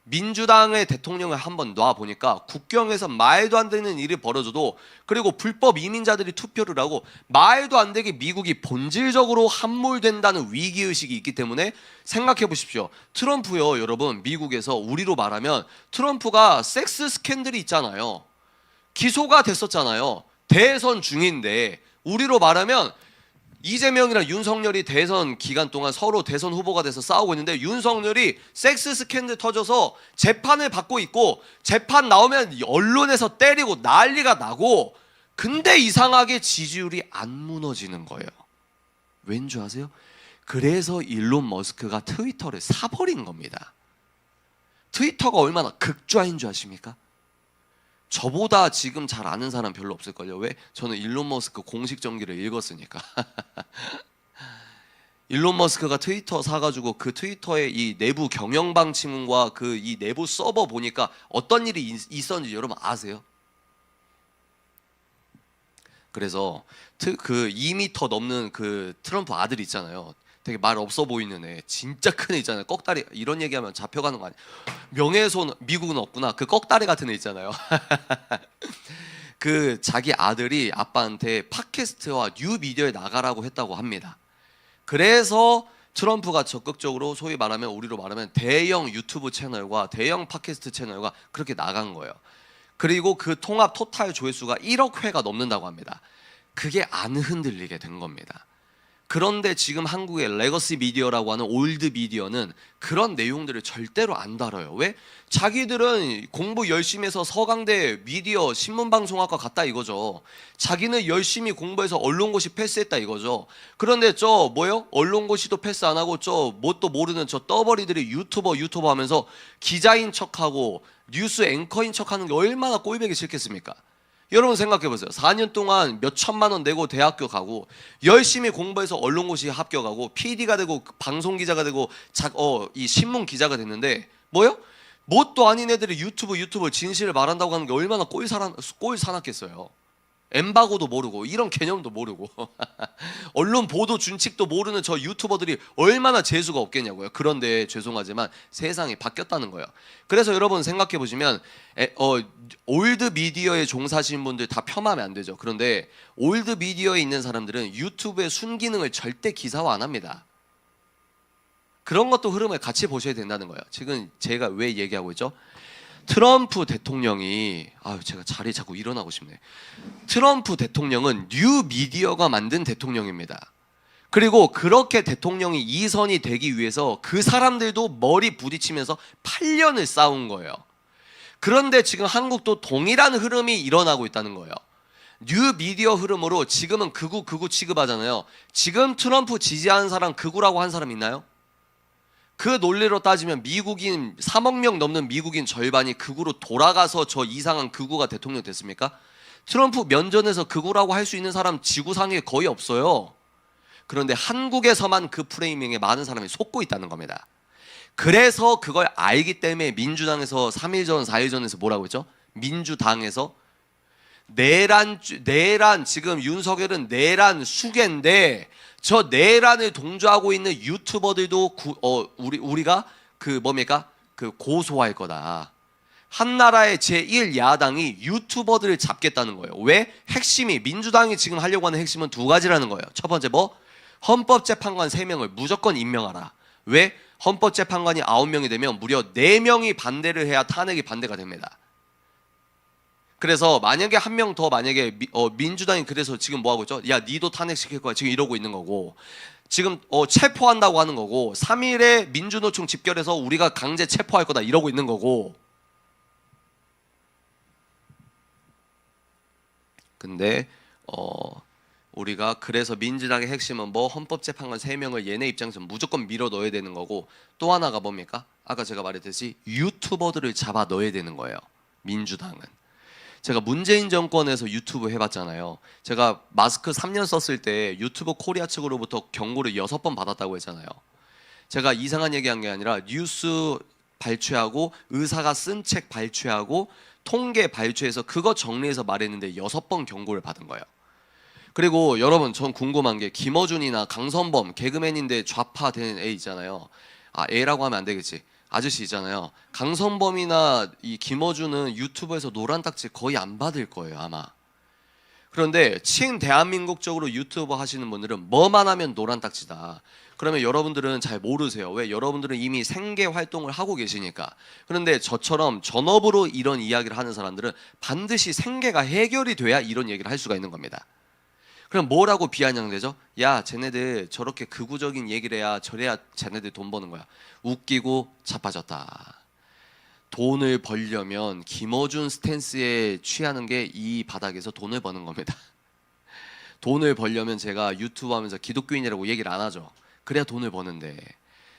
민주당의 대통령을 한번 놔보니까 국경에서 말도 안 되는 일이 벌어져도, 그리고 불법 이민자들이 투표를 하고, 말도 안 되게 미국이 본질적으로 함몰된다는 위기의식이 있기 때문에, 생각해 보십시오. 트럼프요, 여러분, 미국에서 우리로 말하면 트럼프가 섹스 스캔들이 있잖아요. 기소가 됐었잖아요. 대선 중인데, 우리로 말하면 이재명이랑 윤석열이 대선 기간 동안 서로 대선 후보가 돼서 싸우고 있는데, 윤석열이 섹스 스캔들 터져서 재판을 받고 있고, 재판 나오면 언론에서 때리고 난리가 나고, 근데 이상하게 지지율이 안 무너지는 거예요. 왠 줄 아세요? 그래서 일론 머스크가 트위터를 사버린 겁니다. 트위터가 얼마나 극좌인 줄 아십니까? 저보다 지금 잘 아는 사람 별로 없을걸요. 왜? 저는 일론 머스크 공식 정기를 읽었으니까. 일론 머스크가 트위터 사가지고 그 트위터의 이 내부 경영 방침과 그 이 내부 서버 보니까 어떤 일이 있었는지 여러분 아세요? 그래서 그 2m 넘는 그 트럼프 아들 있잖아요. 되게 말 없어 보이는 애, 진짜 큰 애 있잖아요. 꺽다리, 이런 얘기하면 잡혀가는 거 아니에요? 명예훼손, 미국은 없구나. 그 꺽다리 같은 애 있잖아요. 그 자기 아들이 아빠한테 팟캐스트와 뉴 미디어에 나가라고 했다고 합니다. 그래서 트럼프가 적극적으로 소위 말하면, 우리로 말하면 대형 유튜브 채널과 대형 팟캐스트 채널과 그렇게 나간 거예요. 그리고 그 통합 토탈 조회수가 1억 회가 넘는다고 합니다. 그게 안 흔들리게 된 겁니다. 그런데 지금 한국의 레거시 미디어라고 하는 올드 미디어는 그런 내용들을 절대로 안 다뤄요. 왜? 자기들은 공부 열심히 해서 서강대 미디어 신문방송학과 갔다 이거죠. 자기는 열심히 공부해서 언론고시 패스했다 이거죠. 그런데 저 뭐요? 언론고시도 패스 안 하고 저 뭣도 모르는 저 떠버리들이 유튜버 하면서 기자인 척하고 뉴스 앵커인 척하는 게 얼마나 꼴보기 싫겠습니까? 여러분 생각해보세요. 4년 동안 몇 천만 원 내고 대학교 가고 열심히 공부해서 언론고시 합격하고 PD가 되고 방송기자가 되고 이 신문 기자가 됐는데 뭐요? 뭣도 아닌 애들이 유튜브 진실을 말한다고 하는 게 얼마나 꼴 사납겠어요. 엠바고도 모르고 이런 개념도 모르고 언론 보도 준칙도 모르는 저 유튜버들이 얼마나 재수가 없겠냐고요. 그런데 죄송하지만 세상이 바뀌었다는 거예요. 그래서 여러분 생각해 보시면 올드 미디어에 종사하시는 분들 다 폄하면 안 되죠. 그런데 올드 미디어에 있는 사람들은 유튜브의 순기능을 절대 기사화 안 합니다. 그런 것도 흐름을 같이 보셔야 된다는 거예요. 지금 제가 왜 얘기하고 있죠? 트럼프 대통령이 제가 자리에 자꾸 일어나고 싶네. 트럼프 대통령은 뉴 미디어가 만든 대통령입니다. 그리고 그렇게 대통령이 이선이 되기 위해서 그 사람들도 머리 부딪히면서 8년을 싸운 거예요. 그런데 지금 한국도 동일한 흐름이 일어나고 있다는 거예요. 뉴 미디어 흐름으로 지금은 극우 취급하잖아요. 지금 트럼프 지지하는 사람 극우라고 한 사람 있나요? 그 논리로 따지면 미국인 3억 명 넘는 미국인 절반이 극우로 돌아가서 저 이상한 극우가 대통령 됐습니까? 트럼프 면전에서 극우라고 할 수 있는 사람 지구상에 거의 없어요. 그런데 한국에서만 그 프레이밍에 많은 사람이 속고 있다는 겁니다. 그래서 그걸 알기 때문에 민주당에서 3일 전, 4일 전에서 뭐라고 했죠? 민주당에서 내란 지금 윤석열은 내란 수괴인데 저 내란을 동조하고 있는 유튜버들도 우리가 고소할 거다. 한나라의 제1야당이 유튜버들을 잡겠다는 거예요. 왜? 핵심이 민주당이 지금 하려고 하는 핵심은 두 가지라는 거예요. 첫 번째 헌법재판관 3명을 무조건 임명하라. 왜? 헌법재판관이 9명이 되면 무려 4명이 반대를 해야 탄핵이 반대가 됩니다. 그래서 만약에 한 명 더 만약에 민주당이 그래서 지금 뭐 하고 있죠? 야, 니도 탄핵시킬 거야. 지금 이러고 있는 거고. 지금 체포한다고 하는 거고. 3일에 민주노총 집결해서 우리가 강제 체포할 거다 이러고 있는 거고. 근데 우리가 그래서 민주당의 핵심은 헌법재판관 3명을 얘네 입장에서 무조건 밀어 넣어야 되는 거고, 또 하나가 뭡니까? 아까 제가 말했듯이 유튜버들을 잡아 넣어야 되는 거예요. 민주당은. 제가 문재인 정권에서 유튜브 해봤잖아요. 제가 마스크 3년 썼을 때 유튜브 코리아 측으로부터 경고를 6번 받았다고 했잖아요. 제가 이상한 얘기한 게 아니라 뉴스 발췌하고 의사가 쓴 책 발췌하고 통계 발췌해서 그거 정리해서 말했는데 6번 경고를 받은 거예요. 그리고 여러분 전 궁금한 게 김어준이나 강선범 개그맨인데 좌파 되는 애 있잖아요. 애라고 하면 안 되겠지. 아저씨 있잖아요. 강선범이나 이 김어준은 유튜브에서 노란 딱지 거의 안 받을 거예요 아마. 그런데 대한민국적으로 유튜버 하시는 분들은 뭐만 하면 노란 딱지다. 그러면 여러분들은 잘 모르세요. 왜? 여러분들은 이미 생계 활동을 하고 계시니까. 그런데 저처럼 전업으로 이런 이야기를 하는 사람들은 반드시 생계가 해결이 돼야 이런 얘기를 할 수가 있는 겁니다. 그럼 뭐라고 비아냥되죠? 야, 쟤네들 저렇게 극우적인 얘기를 해야 저래야 쟤네들 돈 버는 거야. 웃기고 자빠졌다. 돈을 벌려면 김어준 스탠스에 취하는 게 이 바닥에서 돈을 버는 겁니다. 돈을 벌려면 제가 유튜브 하면서 기독교인이라고 얘기를 안 하죠. 그래야 돈을 버는데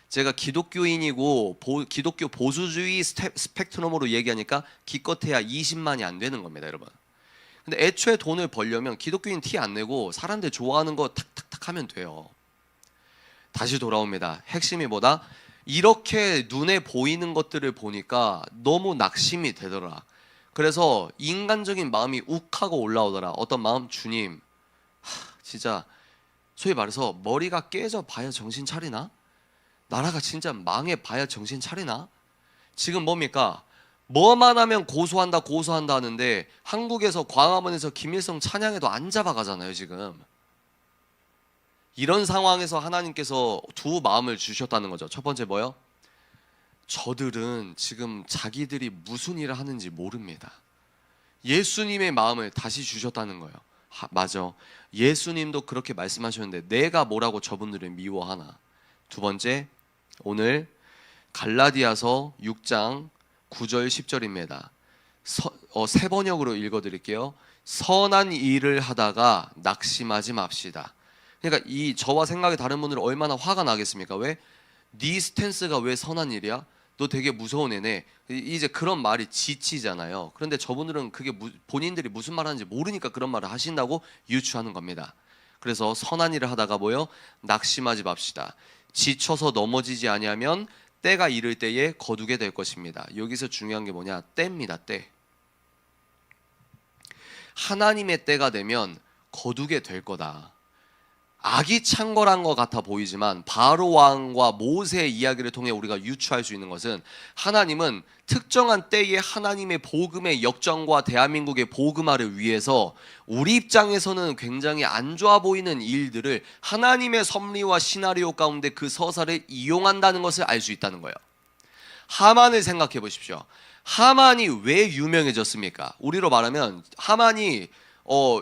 제가 기독교인이고 기독교 보수주의 스펙트럼으로 얘기하니까 기껏해야 20만이 안 되는 겁니다, 여러분. 근데 애초에 돈을 벌려면 기독교인 티 안 내고 사람들 좋아하는 거 탁탁탁 하면 돼요. 다시 돌아옵니다. 핵심이 뭐다? 이렇게 눈에 보이는 것들을 보니까 너무 낙심이 되더라. 그래서 인간적인 마음이 욱하고 올라오더라. 어떤 마음? 주님, 진짜 소위 말해서 머리가 깨져 봐야 정신 차리나? 나라가 진짜 망해 봐야 정신 차리나? 지금 뭡니까? 뭐만 하면 고소한다 하는데 한국에서 광화문에서 김일성 찬양해도 안 잡아가잖아요 지금. 이런 상황에서 하나님께서 두 마음을 주셨다는 거죠. 첫 번째 뭐요? 저들은 지금 자기들이 무슨 일을 하는지 모릅니다. 예수님의 마음을 다시 주셨다는 거예요. 맞아. 예수님도 그렇게 말씀하셨는데 내가 뭐라고 저분들을 미워하나. 두 번째, 오늘 갈라디아서 6장 9절 10절입니다. 세 번역으로 읽어드릴게요. 선한 일을 하다가 낙심하지 맙시다. 그러니까 이 저와 생각이 다른 분들은 얼마나 화가 나겠습니까? 왜? 네 스탠스가 왜 선한 일이야? 너 되게 무서운 애네. 이제 그런 말이 지치잖아요. 그런데 저분들은 그게 본인들이 무슨 말 하는지 모르니까 그런 말을 하신다고 유추하는 겁니다. 그래서 선한 일을 하다가 뭐요? 낙심하지 맙시다. 지쳐서 넘어지지 아니하면 때가 이를 때에 거두게 될 것입니다. 여기서 중요한 게 뭐냐? 때입니다. 때. 하나님의 때가 되면 거두게 될 거다. 악이 창궐한 것 같아 보이지만 바로 왕과 모세의 이야기를 통해 우리가 유추할 수 있는 것은 하나님은 특정한 때에 하나님의 복음의 역정과 대한민국의 복음화를 위해서 우리 입장에서는 굉장히 안 좋아 보이는 일들을 하나님의 섭리와 시나리오 가운데 그 서사를 이용한다는 것을 알 수 있다는 거예요. 하만을 생각해 보십시오. 하만이 왜 유명해졌습니까? 우리로 말하면 하만이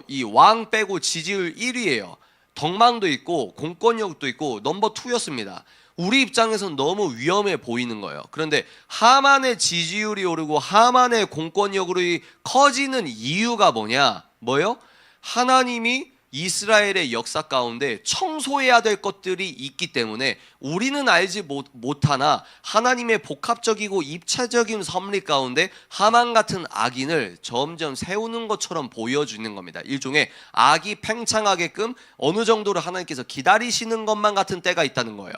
이 왕 빼고 지지율 1위예요. 덕망도 있고 공권력도 있고 넘버 2였습니다. 우리 입장에서는 너무 위험해 보이는 거예요. 그런데 하만의 지지율이 오르고 하만의 공권력이 커지는 이유가 뭐예요? 하나님이 이스라엘의 역사 가운데 청소해야 될 것들이 있기 때문에 우리는 알지 못하나 하나님의 복합적이고 입체적인 섭리 가운데 하만 같은 악인을 점점 세우는 것처럼 보여주는 겁니다. 일종의 악이 팽창하게끔 어느 정도로 하나님께서 기다리시는 것만 같은 때가 있다는 거예요.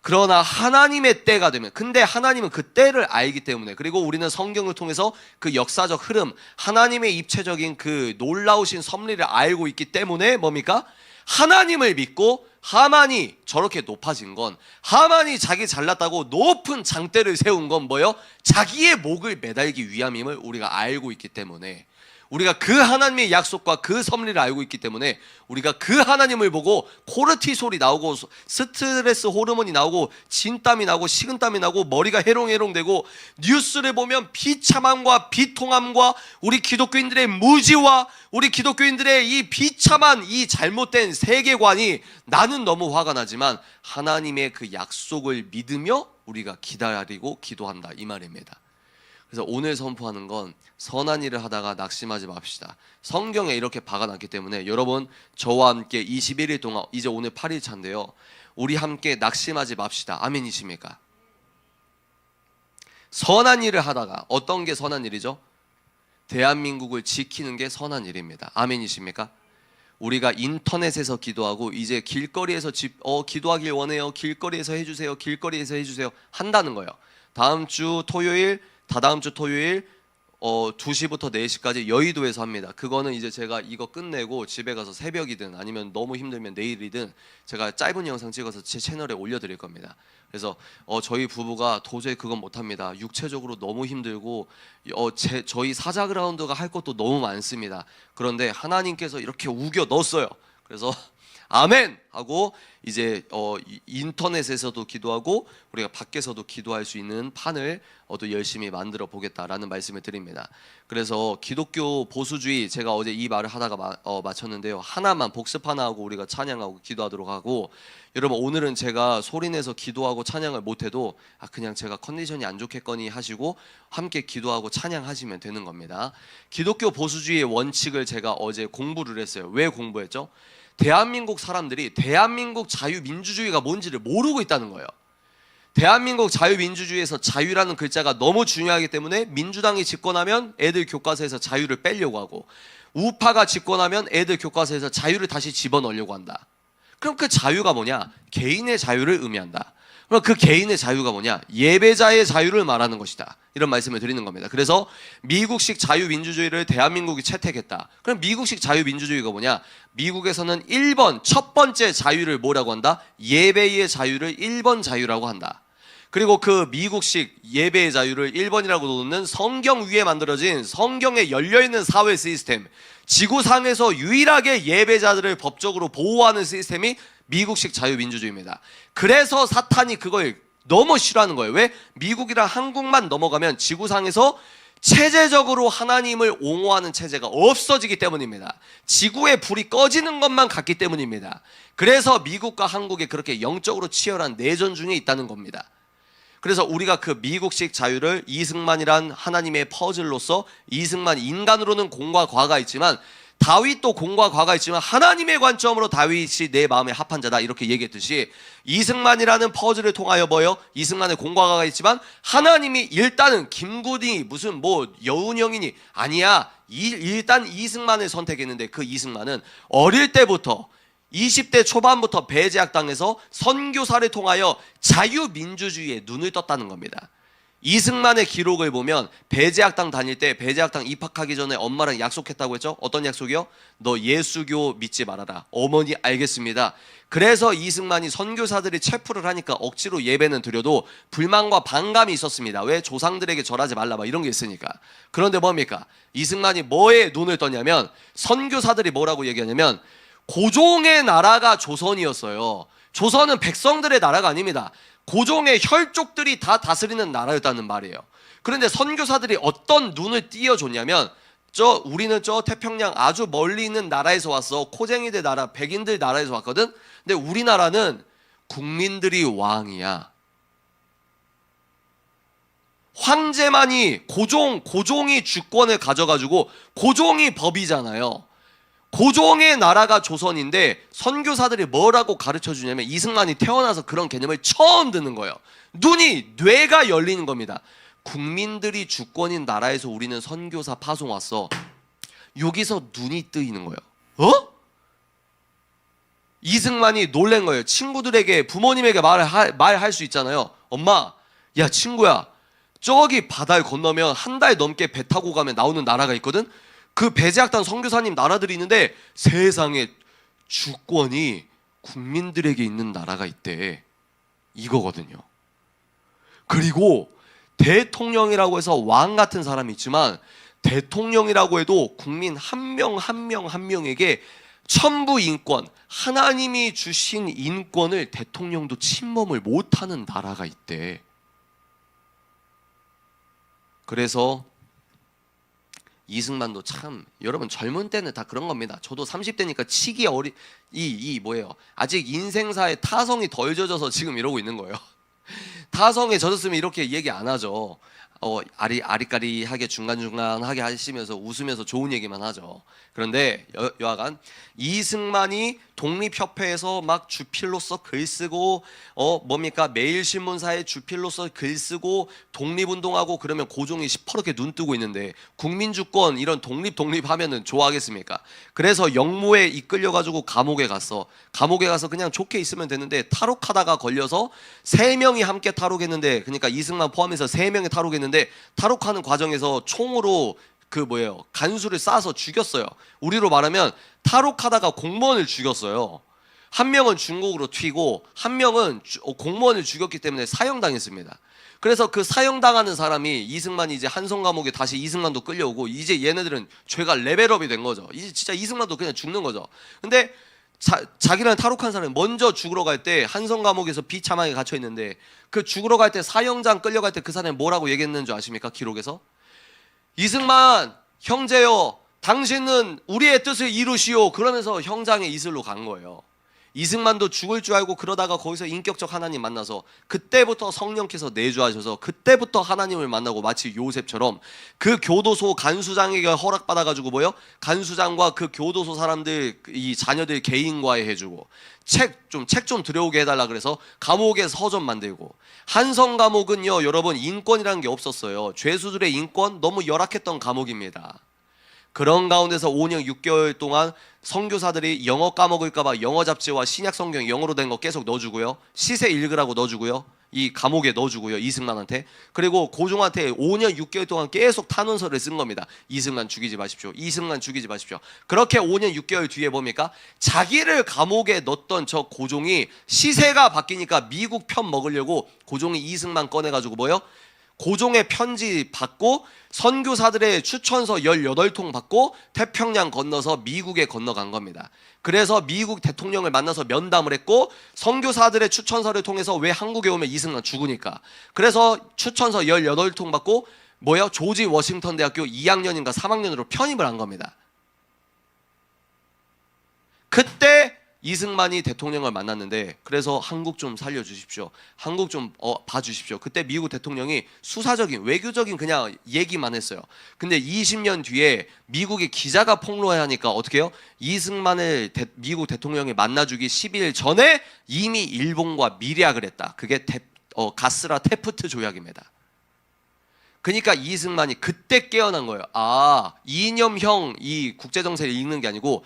그러나 하나님의 때가 되면, 근데 하나님은 그 때를 알기 때문에, 그리고 우리는 성경을 통해서 그 역사적 흐름, 하나님의 입체적인 그 놀라우신 섭리를 알고 있기 때문에 뭡니까? 하나님을 믿고 하만이 저렇게 높아진 건, 하만이 자기 잘났다고 높은 장대를 세운 건 뭐예요? 자기의 목을 매달기 위함임을 우리가 알고 있기 때문에, 우리가 그 하나님의 약속과 그 섭리를 알고 있기 때문에 우리가 그 하나님을 보고 코르티솔이 나오고 스트레스 호르몬이 나오고 진땀이 나고 식은땀이 나고 머리가 해롱해롱되고 뉴스를 보면 비참함과 비통함과 우리 기독교인들의 무지와 우리 기독교인들의 이 비참한 이 잘못된 세계관이 나는 너무 화가 나지만 하나님의 그 약속을 믿으며 우리가 기다리고 기도한다, 이 말입니다. 그래서 오늘 선포하는 건 선한 일을 하다가 낙심하지 맙시다. 성경에 이렇게 박아놨기 때문에 여러분, 저와 함께 21일 동안, 이제 오늘 8일 차인데요, 우리 함께 낙심하지 맙시다. 아멘이십니까? 선한 일을 하다가, 어떤 게 선한 일이죠? 대한민국을 지키는 게 선한 일입니다. 아멘이십니까? 우리가 인터넷에서 기도하고 이제 길거리에서 기도하길 원해요, 길거리에서 해주세요, 길거리에서 해주세요 한다는 거예요. 다음 주 토요일, 다다음 주 토요일 2시부터 4시까지 여의도에서 합니다. 그거는 이제 제가 이거 끝내고 집에 가서 새벽이든 아니면 너무 힘들면 내일이든 제가 짧은 영상 찍어서 제 채널에 올려드릴 겁니다. 그래서 저희 부부가 도저히 그건 못합니다. 육체적으로 너무 힘들고 저희 사자그라운드가 할 것도 너무 많습니다. 그런데 하나님께서 이렇게 우겨 넣었어요. 그래서 아멘! 하고 이제 인터넷에서도 기도하고 우리가 밖에서도 기도할 수 있는 판을 또 열심히 만들어 보겠다라는 말씀을 드립니다. 그래서 기독교 보수주의, 제가 어제 이 말을 하다가 마쳤는데요, 하나만 복습 하나 하고 우리가 찬양하고 기도하도록 하고, 여러분 오늘은 제가 소리내서 기도하고 찬양을 못해도 그냥 제가 컨디션이 안 좋겠거니 하시고 함께 기도하고 찬양하시면 되는 겁니다. 기독교 보수주의의 원칙을 제가 어제 공부를 했어요. 왜 공부했죠? 대한민국 사람들이 대한민국 자유민주주의가 뭔지를 모르고 있다는 거예요. 대한민국 자유민주주의에서 자유라는 글자가 너무 중요하기 때문에 민주당이 집권하면 애들 교과서에서 자유를 빼려고 하고, 우파가 집권하면 애들 교과서에서 자유를 다시 집어넣으려고 한다. 그럼 그 자유가 뭐냐? 개인의 자유를 의미한다. 그럼 그 개인의 자유가 뭐냐? 예배자의 자유를 말하는 것이다. 이런 말씀을 드리는 겁니다. 그래서 미국식 자유민주주의를 대한민국이 채택했다. 그럼 미국식 자유민주주의가 뭐냐? 미국에서는 1번, 첫 번째 자유를 뭐라고 한다? 예배의 자유를 1번 자유라고 한다. 그리고 그 미국식 예배의 자유를 1번이라고 놓는 성경 위에 만들어진 성경에 열려있는 사회 시스템, 지구상에서 유일하게 예배자들을 법적으로 보호하는 시스템이 미국식 자유민주주의입니다. 그래서 사탄이 그걸 너무 싫어하는 거예요. 왜? 미국이랑 한국만 넘어가면 지구상에서 체제적으로 하나님을 옹호하는 체제가 없어지기 때문입니다. 지구의 불이 꺼지는 것만 같기 때문입니다. 그래서 미국과 한국이 그렇게 영적으로 치열한 내전 중에 있다는 겁니다. 그래서 우리가 그 미국식 자유를 이승만이란 하나님의 퍼즐로서, 이승만 인간으로는 공과 과가 있지만 다윗도 공과 과가 있지만 하나님의 관점으로 다윗이 내 마음에 합한 자다, 이렇게 얘기했듯이 이승만이라는 퍼즐을 통하여 이승만의 공과 과가 있지만 하나님이 일단은 김구니 무슨 여운형이니 아니야, 일단 이승만을 선택했는데 그 이승만은 어릴 때부터 20대 초반부터 배제학당에서 선교사를 통하여 자유민주주의에 눈을 떴다는 겁니다. 이승만의 기록을 보면 배제학당 다닐 때 배제학당 입학하기 전에 엄마랑 약속했다고 했죠. 어떤 약속이요? 너 예수교 믿지 말아라. 어머니 알겠습니다. 그래서 이승만이 선교사들이 체포를 하니까 억지로 예배는 드려도 불만과 반감이 있었습니다. 왜? 조상들에게 절하지 말라 막 이런 게 있으니까. 그런데 뭡니까? 이승만이 뭐에 눈을 떴냐면 선교사들이 뭐라고 얘기하냐면 고종의 나라가 조선이었어요. 조선은 백성들의 나라가 아닙니다. 고종의 혈족들이 다 다스리는 나라였다는 말이에요. 그런데 선교사들이 어떤 눈을 띄워줬냐면 우리는 저 태평양 아주 멀리 있는 나라에서 왔어. 코쟁이들 나라, 백인들 나라에서 왔거든. 근데 우리나라는 국민들이 왕이야. 황제만이 고종이 주권을 가져가지고 고종이 법이잖아요. 고종의 나라가 조선인데 선교사들이 뭐라고 가르쳐 주냐면 이승만이 태어나서 그런 개념을 처음 듣는 거예요. 뇌가 열리는 겁니다. 국민들이 주권인 나라에서 우리는 선교사 파송 왔어. 여기서 눈이 뜨이는 거예요. 이승만이 놀란 거예요. 친구들에게 부모님에게 말할 수 있잖아요. 엄마, 야 친구야, 저기 바다를 건너면 한 달 넘게 배 타고 가면 나오는 나라가 있거든. 그 배제학당 선교사님 나라들이 있는데 세상에 주권이 국민들에게 있는 나라가 있대. 이거거든요. 그리고 대통령이라고 해서 왕 같은 사람이 있지만 대통령이라고 해도 국민 한 명 한 명에게 천부 인권, 하나님이 주신 인권을 대통령도 침범을 못하는 나라가 있대. 그래서 이승만도 참 여러분 젊은 때는 다 그런 겁니다. 저도 30대니까 치기 뭐예요? 아직 인생사에 타성이 덜 젖어서 지금 이러고 있는 거예요. 타성에 젖었으면 이렇게 얘기 안 하죠. 아리까리하게 중간중간하게 하시면서 웃으면서 좋은 얘기만 하죠. 그런데 여하간 이승만이 독립협회에서 막 주필로서 글 쓰고 매일신문사에 주필로서 글 쓰고 독립운동하고 그러면 고종이 시퍼렇게 눈 뜨고 있는데 국민주권 이런 독립하면은 좋아하겠습니까? 그래서 영모에 이끌려가지고 감옥에 가서 그냥 좋게 있으면 되는데 탈옥하다가 걸려서 3명이 함께 탈옥했는데, 그러니까 이승만 포함해서 3명이 탈옥했는데 탈옥하는 과정에서 총으로 간수를 쏴서 죽였어요. 우리로 말하면 탈옥하다가 공무원을 죽였어요. 한 명은 중국으로 튀고 한 명은 공무원을 죽였기 때문에 사형당했습니다. 그래서 그 사형당하는 사람이 이승만이 이제 한성 감옥에 다시 이승만도 끌려오고 이제 얘네들은 죄가 레벨업이 된 거죠. 이제 진짜 이승만도 그냥 죽는 거죠. 근데 자기랑 탈옥한 사람이 먼저 죽으러 갈 때 한성 감옥에서 비참하게 갇혀 있는데 그 죽으러 갈 때 사형장 끌려갈 때 그 사람이 뭐라고 얘기했는 줄 아십니까? 기록에서 이승만 형제여, 당신은 우리의 뜻을 이루시오. 그러면서 형장의 이슬로 간 거예요. 이승만도 죽을 줄 알고 그러다가 거기서 인격적 하나님 만나서 그때부터 성령께서 내주하셔서 그때부터 하나님을 만나고 마치 요셉처럼 그 교도소 간수장에게 허락받아가지고 간수장과 그 교도소 사람들 이 자녀들 개인과외 해주고 책 좀 들여오게 해달라 그래서 감옥에 서점 만들고. 한성 감옥은요 여러분 인권이라는 게 없었어요. 죄수들의 인권 너무 열악했던 감옥입니다. 그런 가운데서 5년 6개월 동안 선교사들이 영어 까먹을까봐 영어 잡지와 신약 성경 영어로 된 거 계속 넣어주고요. 시세 읽으라고 넣어주고요. 이 감옥에 넣어주고요. 이승만한테. 그리고 고종한테 5년 6개월 동안 계속 탄원서를 쓴 겁니다. 이승만 죽이지 마십시오. 이승만 죽이지 마십시오. 그렇게 5년 6개월 뒤에 뭡니까? 자기를 감옥에 넣었던 저 고종이 시세가 바뀌니까 미국 편 먹으려고 고종이 이승만 꺼내가지고 고종의 편지 받고 선교사들의 추천서 18통 받고 태평양 건너서 미국에 건너간 겁니다. 그래서 미국 대통령을 만나서 면담을 했고 선교사들의 추천서를 통해서 왜 한국에 오면 이승만 죽으니까. 그래서 추천서 18통 받고 조지 워싱턴 대학교 2학년인가 3학년으로 편입을 한 겁니다. 그때 이승만이 대통령을 만났는데 그래서 한국 좀 살려주십시오. 한국 좀 봐주십시오. 그때 미국 대통령이 수사적인 외교적인 그냥 얘기만 했어요. 근데 20년 뒤에 미국의 기자가 폭로하니까 어떻게 해요? 이승만을 미국 대통령이 만나주기 10일 전에 이미 일본과 밀약을 했다. 그게 가스라 테프트 조약입니다. 그러니까 이승만이 그때 깨어난 거예요. 이념형 이 국제정세를 읽는 게 아니고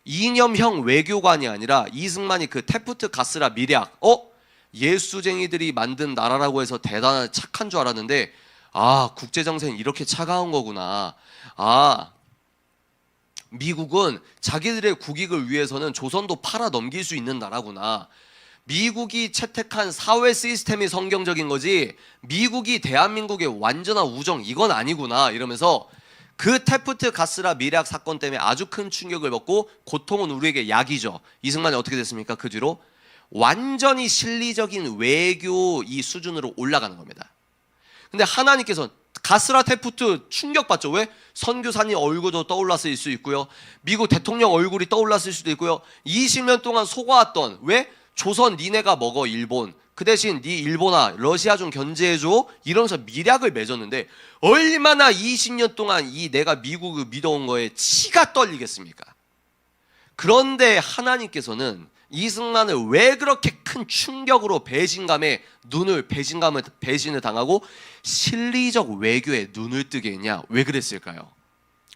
이념형 외교관이 아니라 이승만이 그 테프트 가스라 밀약 예수쟁이들이 만든 나라라고 해서 대단한 착한 줄 알았는데, 아, 국제정세는 이렇게 차가운 거구나. 아, 미국은 자기들의 국익을 위해서는 조선도 팔아 넘길 수 있는 나라구나. 미국이 채택한 사회 시스템이 성경적인 거지, 미국이 대한민국의 완전한 우정 이건 아니구나 이러면서 그 테프트 가스라 밀약 사건 때문에 아주 큰 충격을 먹고, 고통은 우리에게 약이죠. 이승만이 어떻게 됐습니까? 그 뒤로 완전히 실리적인 외교 이 수준으로 올라가는 겁니다. 근데 하나님께서 가스라 테프트 충격받죠. 왜? 선교사님 얼굴도 떠올랐을 수 있고요, 미국 대통령 얼굴이 떠올랐을 수도 있고요. 20년 동안 속아왔던, 왜? 조선 니네가 먹어 일본, 그 대신 니 일본아 러시아 좀 견제해줘 이러면서 밀약을 맺었는데, 얼마나 20년 동안 이 내가 미국을 믿어온 거에 치가 떨리겠습니까? 그런데 하나님께서는 이승만을 왜 그렇게 큰 충격으로 배신을 당하고 실리적 외교에 눈을 뜨게 했냐? 왜 그랬을까요?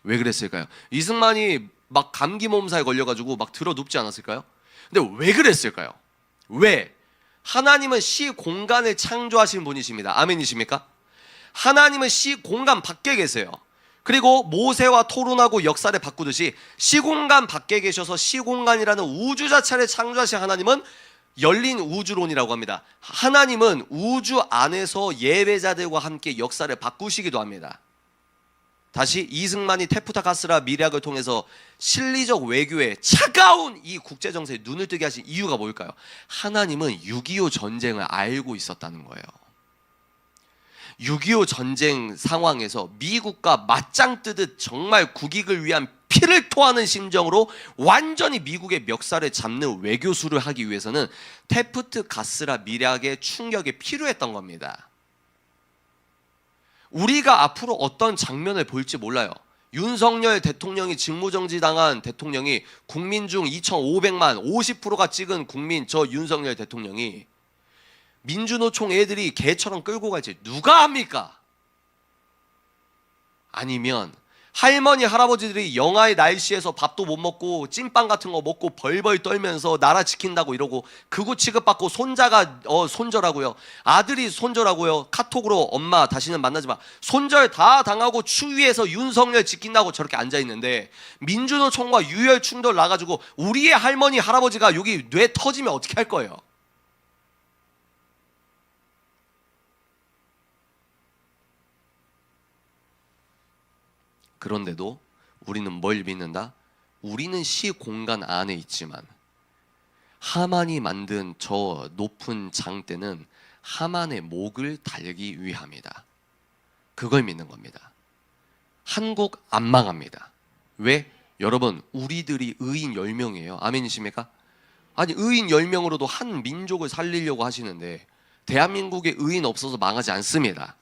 왜 그랬을까요? 이승만이 막 감기 몸살에 걸려가지고 막 들어 눕지 않았을까요? 근데 왜 그랬을까요? 왜? 하나님은 시 공간을 창조하신 분이십니다. 아멘이십니까? 하나님은 시 공간 밖에 계세요. 그리고 모세와 토론하고 역사를 바꾸듯이 시공간 밖에 계셔서 시공간이라는 우주 자체를 창조하신 하나님은 열린 우주론이라고 합니다. 하나님은 우주 안에서 예배자들과 함께 역사를 바꾸시기도 합니다. 다시 이승만이 테프타 가스라 밀약을 통해서 실리적 외교에 차가운 이 국제정세에 눈을 뜨게 하신 이유가 뭘까요? 하나님은 6.25 전쟁을 알고 있었다는 거예요. 6.25 전쟁 상황에서 미국과 맞짱 뜨듯 정말 국익을 위한 피를 토하는 심정으로 완전히 미국의 멱살을 잡는 외교수를 하기 위해서는 테프트 가스라 밀약의 충격이 필요했던 겁니다. 우리가 앞으로 어떤 장면을 볼지 몰라요. 윤석열 대통령이 직무정지 당한 대통령이, 국민 중 2,500만 50%가 찍은 국민, 저 윤석열 대통령이 민주노총 애들이 개처럼 끌고 갈지 누가 합니까? 아니면 할머니 할아버지들이 영하의 날씨에서 밥도 못 먹고 찐빵 같은 거 먹고 벌벌 떨면서 나라 지킨다고 이러고 극우 취급받고 손자가 손절하고요, 아들이 손절하고요, 카톡으로 엄마 다시는 만나지 마 손절 다 당하고 추위에서 윤석열 지킨다고 저렇게 앉아있는데, 민주노총과 유혈 충돌 나가지고 우리의 할머니 할아버지가 여기 뇌 터지면 어떻게 할 거예요? 그런데도 우리는 뭘 믿는다? 우리는 시 공간 안에 있지만 하만이 만든 저 높은 장대는 하만의 목을 달기 위함이다. 그걸 믿는 겁니다. 한국 안 망합니다. 왜? 여러분, 우리들이 의인 10명이에요. 아멘이십니까? 아니, 의인 10명으로도 한 민족을 살리려고 하시는데 대한민국에 의인 없어서 망하지 않습니다.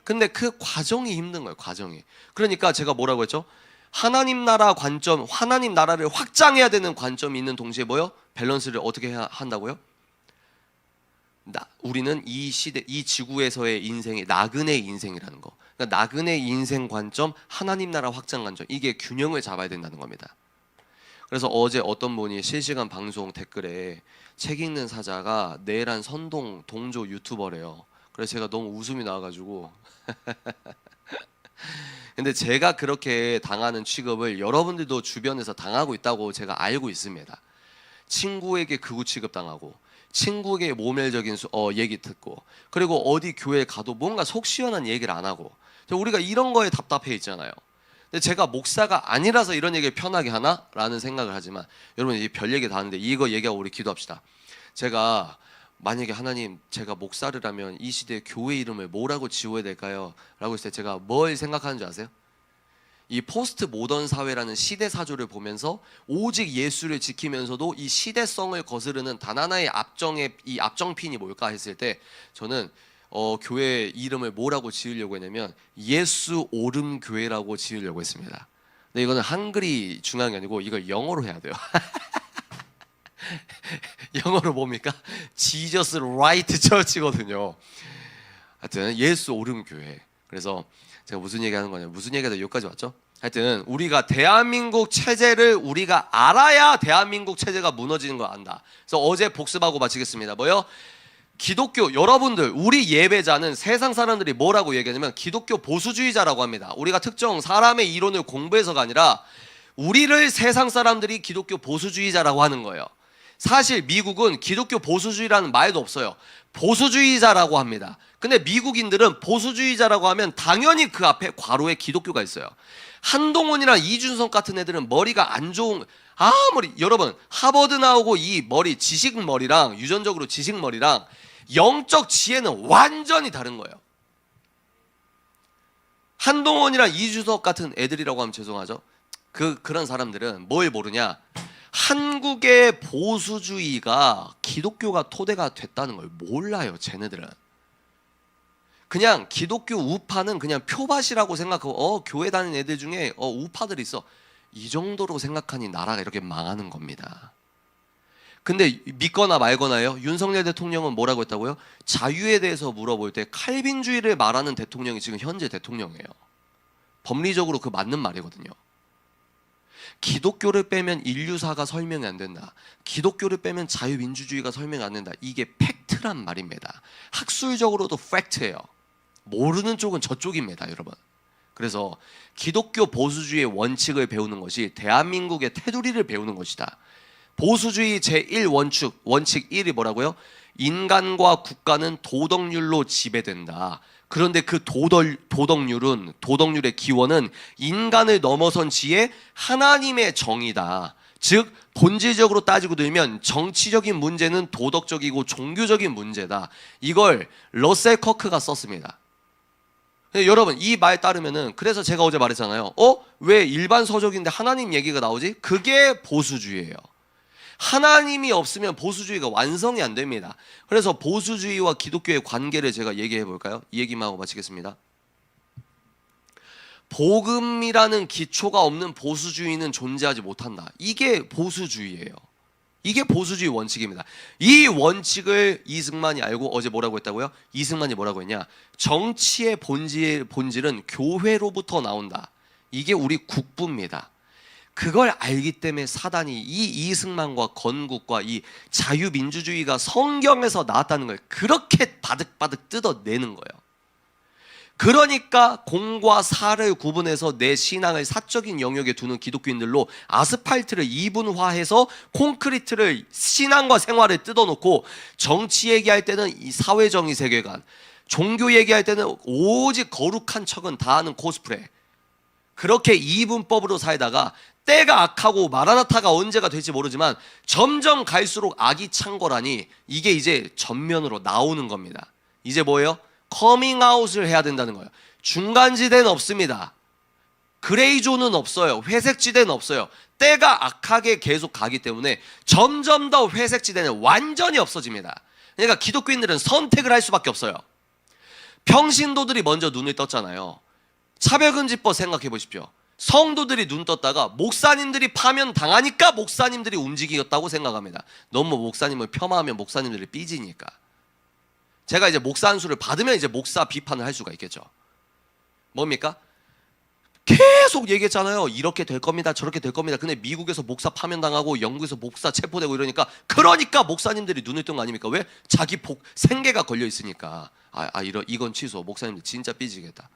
근데 그 과정이 힘든 거예요. 과정이. 그러니까 제가 뭐라고 했죠? 하나님 나라 관점, 하나님 나라를 확장해야 되는 관점이 있는 동시에 뭐요? 밸런스를 어떻게 해야 한다고요? 우리는 이 시대, 이 지구에서의 인생이 나그네 인생이라는 거. 그러니까 나그네 인생 관점, 하나님 나라 확장 관점, 이게 균형을 잡아야 된다는 겁니다. 그래서 어제 어떤 분이 실시간 방송 댓글에 책 읽는 사자가 내란 선동 동조 유튜버래요. 그래서 제가 너무 웃음이 나와가지고 근데 제가 그렇게 당하는 취급을 여러분들도 주변에서 당하고 있다고 제가 알고 있습니다. 친구에게 극우 취급당하고, 친구에게 모멸적인 얘기 듣고, 그리고 어디 교회 가도 뭔가 속 시원한 얘기를 안 하고, 우리가 이런 거에 답답해 있잖아요. 근데 제가 목사가 아니라서 이런 얘기를 편하게 하나? 라는 생각을 하지만, 여러분 이 별 얘기 다 하는데 이거 얘기하고 우리 기도합시다. 제가 만약에 하나님, 제가 목사를 이 시대에 교회 이름을 뭐라고 지어야 될까요? 라고 했을 때 제가 뭘 생각하는 줄 아세요? 이 포스트 모던 사회라는 시대 사조를 보면서 오직 예수를 지키면서도 이 시대성을 거스르는 단 하나의 이 앞정핀이 뭘까 했을 때, 저는 교회 이름을 뭐라고 지으려고 했냐면 예수 오름 교회라고 지으려고 했습니다. 근데 이거는 한글이 중요한 게 아니고 이걸 영어로 해야 돼요. 영어로 뭡니까? Jesus Right Church거든요. 하여튼 예수 오름 교회. 그래서 제가 무슨 얘기하는 거냐, 무슨 얘기가 여기까지 왔죠? 하여튼 우리가 대한민국 체제를 우리가 알아야 대한민국 체제가 무너지는 걸 안다. 그래서 어제 복습하고 마치겠습니다. 뭐요? 기독교 여러분들 우리 예배자는 세상 사람들이 뭐라고 얘기하냐면 기독교 보수주의자라고 합니다. 우리가 특정 사람의 이론을 공부해서가 아니라 우리를 세상 사람들이 기독교 보수주의자라고 하는 거예요. 사실 미국은 기독교 보수주의라는 말도 없어요. 보수주의자라고 합니다. 근데 미국인들은 보수주의자라고 하면 당연히 그 앞에 괄호에 기독교가 있어요. 한동훈이랑 이준석 같은 애들은 머리가 안 좋은, 아무리 여러분 하버드 나오고 이 머리 지식머리랑 유전적으로 지식머리랑 영적 지혜는 완전히 다른 거예요. 한동훈이랑 이준석 같은 애들이라고 하면 죄송하죠. 그런 사람들은 뭘 모르냐, 한국의 보수주의가 기독교가 토대가 됐다는 걸 몰라요. 쟤네들은 그냥 기독교 우파는 그냥 표밭이라고 생각하고 교회 다니는 애들 중에 우파들이 있어, 이 정도로 생각하니 나라가 이렇게 망하는 겁니다. 근데 믿거나 말거나요, 윤석열 대통령은 뭐라고 했다고요? 자유에 대해서 물어볼 때 칼빈주의를 말하는 대통령이 지금 현재 대통령이에요. 법리적으로 그 맞는 말이거든요. 기독교를 빼면 인류사가 설명이 안 된다, 기독교를 빼면 자유민주주의가 설명이 안 된다, 이게 팩트란 말입니다. 학술적으로도 팩트예요. 모르는 쪽은 저쪽입니다, 여러분. 그래서 기독교 보수주의의 원칙을 배우는 것이 대한민국의 테두리를 배우는 것이다. 보수주의 제1원칙, 원칙 1이 뭐라고요? 인간과 국가는 도덕률로 지배된다. 그런데 그 도덕률의 기원은 인간을 넘어선 지혜 하나님의 정의다. 즉 본질적으로 따지고 들면 정치적인 문제는 도덕적이고 종교적인 문제다. 이걸 러셀 커크가 썼습니다. 여러분 이 말 따르면은, 그래서 제가 어제 말했잖아요. 왜 일반 서적인데 하나님 얘기가 나오지? 그게 보수주의예요. 하나님이 없으면 보수주의가 완성이 안 됩니다. 그래서 보수주의와 기독교의 관계를 제가 얘기해 볼까요? 이 얘기만 하고 마치겠습니다. 복음이라는 기초가 없는 보수주의는 존재하지 못한다. 이게 보수주의예요. 이게 보수주의 원칙입니다. 이 원칙을 이승만이 알고 어제 뭐라고 했다고요? 이승만이 뭐라고 했냐? 정치의 본질은 교회로부터 나온다. 이게 우리 국부입니다. 그걸 알기 때문에 사단이 이 이승만과 건국과 이 자유민주주의가 성경에서 나왔다는 걸 그렇게 바득바득 뜯어내는 거예요. 그러니까 공과 사를 구분해서 내 신앙을 사적인 영역에 두는 기독교인들로 아스팔트를 이분화해서 콘크리트를 신앙과 생활을 뜯어놓고, 정치 얘기할 때는 이 사회정의 세계관, 종교 얘기할 때는 오직 거룩한 척은 다 하는 코스프레, 그렇게 이분법으로 살다가 때가 악하고 마라나타가 언제가 될지 모르지만 점점 갈수록 악이 창궐하니 이게 이제 전면으로 나오는 겁니다. 이제 뭐예요? 커밍아웃을 해야 된다는 거예요. 중간지대는 없습니다. 그레이존은 없어요. 회색지대는 없어요. 때가 악하게 계속 가기 때문에 점점 더 회색지대는 완전히 없어집니다. 그러니까 기독교인들은 선택을 할 수밖에 없어요. 평신도들이 먼저 눈을 떴잖아요. 차별금지법 생각해 보십시오. 성도들이 눈 떴다가 목사님들이 파면 당하니까 목사님들이 움직이었다고 생각합니다. 너무 목사님을 폄하하면 목사님들이 삐지니까. 제가 이제 목사 안수를 받으면 이제 목사 비판을 할 수가 있겠죠. 뭡니까? 계속 얘기했잖아요. 이렇게 될 겁니다, 저렇게 될 겁니다. 근데 미국에서 목사 파면당하고 영국에서 목사 체포되고 이러니까, 그러니까 목사님들이 눈을 뜬 거 아닙니까? 왜? 자기 생계가 걸려 있으니까. 이건 취소. 목사님들 진짜 삐지겠다.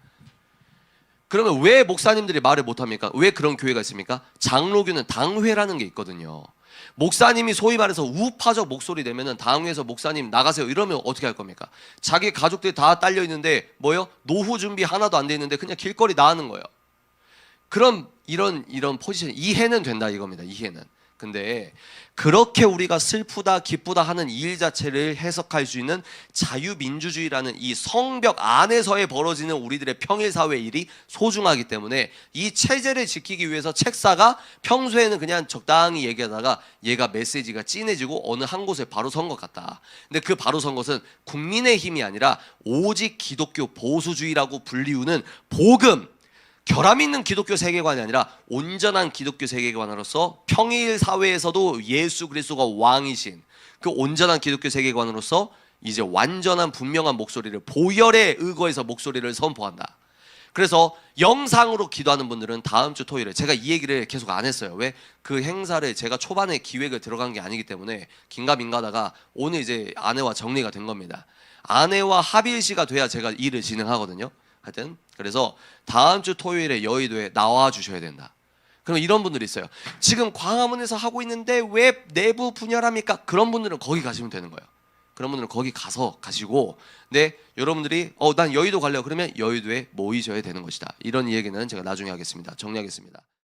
그러면 왜 목사님들이 말을 못합니까? 왜 그런 교회가 있습니까? 장로교는 당회라는 게 있거든요. 목사님이 소위 말해서 우파적 목소리 내면은 당회에서 목사님 나가세요 이러면 어떻게 할 겁니까? 자기 가족들이 다 딸려 있는데 뭐요? 노후 준비 하나도 안 돼 있는데 그냥 길거리 나가는 거예요. 그럼 이런 포지션 이해는 된다 이겁니다. 이해는. 근데 그렇게 우리가 슬프다 기쁘다 하는 일 자체를 해석할 수 있는 자유민주주의라는 이 성벽 안에서의 벌어지는 우리들의 평일사회 일이 소중하기 때문에 이 체제를 지키기 위해서 책사가 평소에는 그냥 적당히 얘기하다가 얘가 메시지가 진해지고 어느 한 곳에 바로 선 것 같다. 근데 그 바로 선 것은 국민의 힘이 아니라 오직 기독교 보수주의라고 불리우는 복음, 결함 있는 기독교 세계관이 아니라 온전한 기독교 세계관으로서 평일 사회에서도 예수 그리스도가 왕이신 그 온전한 기독교 세계관으로서 이제 완전한 분명한 목소리를 보혈에 의거해서 목소리를 선포한다. 그래서 영상으로 기도하는 분들은 다음 주 토요일에, 제가 이 얘기를 계속 안 했어요. 왜? 그 행사를 제가 초반에 기획을 들어간 게 아니기 때문에 긴가민가다가 오늘 이제 아내와 정리가 된 겁니다. 아내와 합일시가 돼야 제가 일을 진행하거든요. 하여튼 그래서 다음 주 토요일에 여의도에 나와 주셔야 된다. 그럼 이런 분들이 있어요. 지금 광화문에서 하고 있는데 왜 내부 분열합니까? 그런 분들은 거기 가시면 되는 거예요. 그런 분들은 거기 가시고, 네, 여러분들이 난 여의도 가려고 그러면 여의도에 모이셔야 되는 것이다. 이런 이야기는 제가 나중에 하겠습니다. 정리하겠습니다.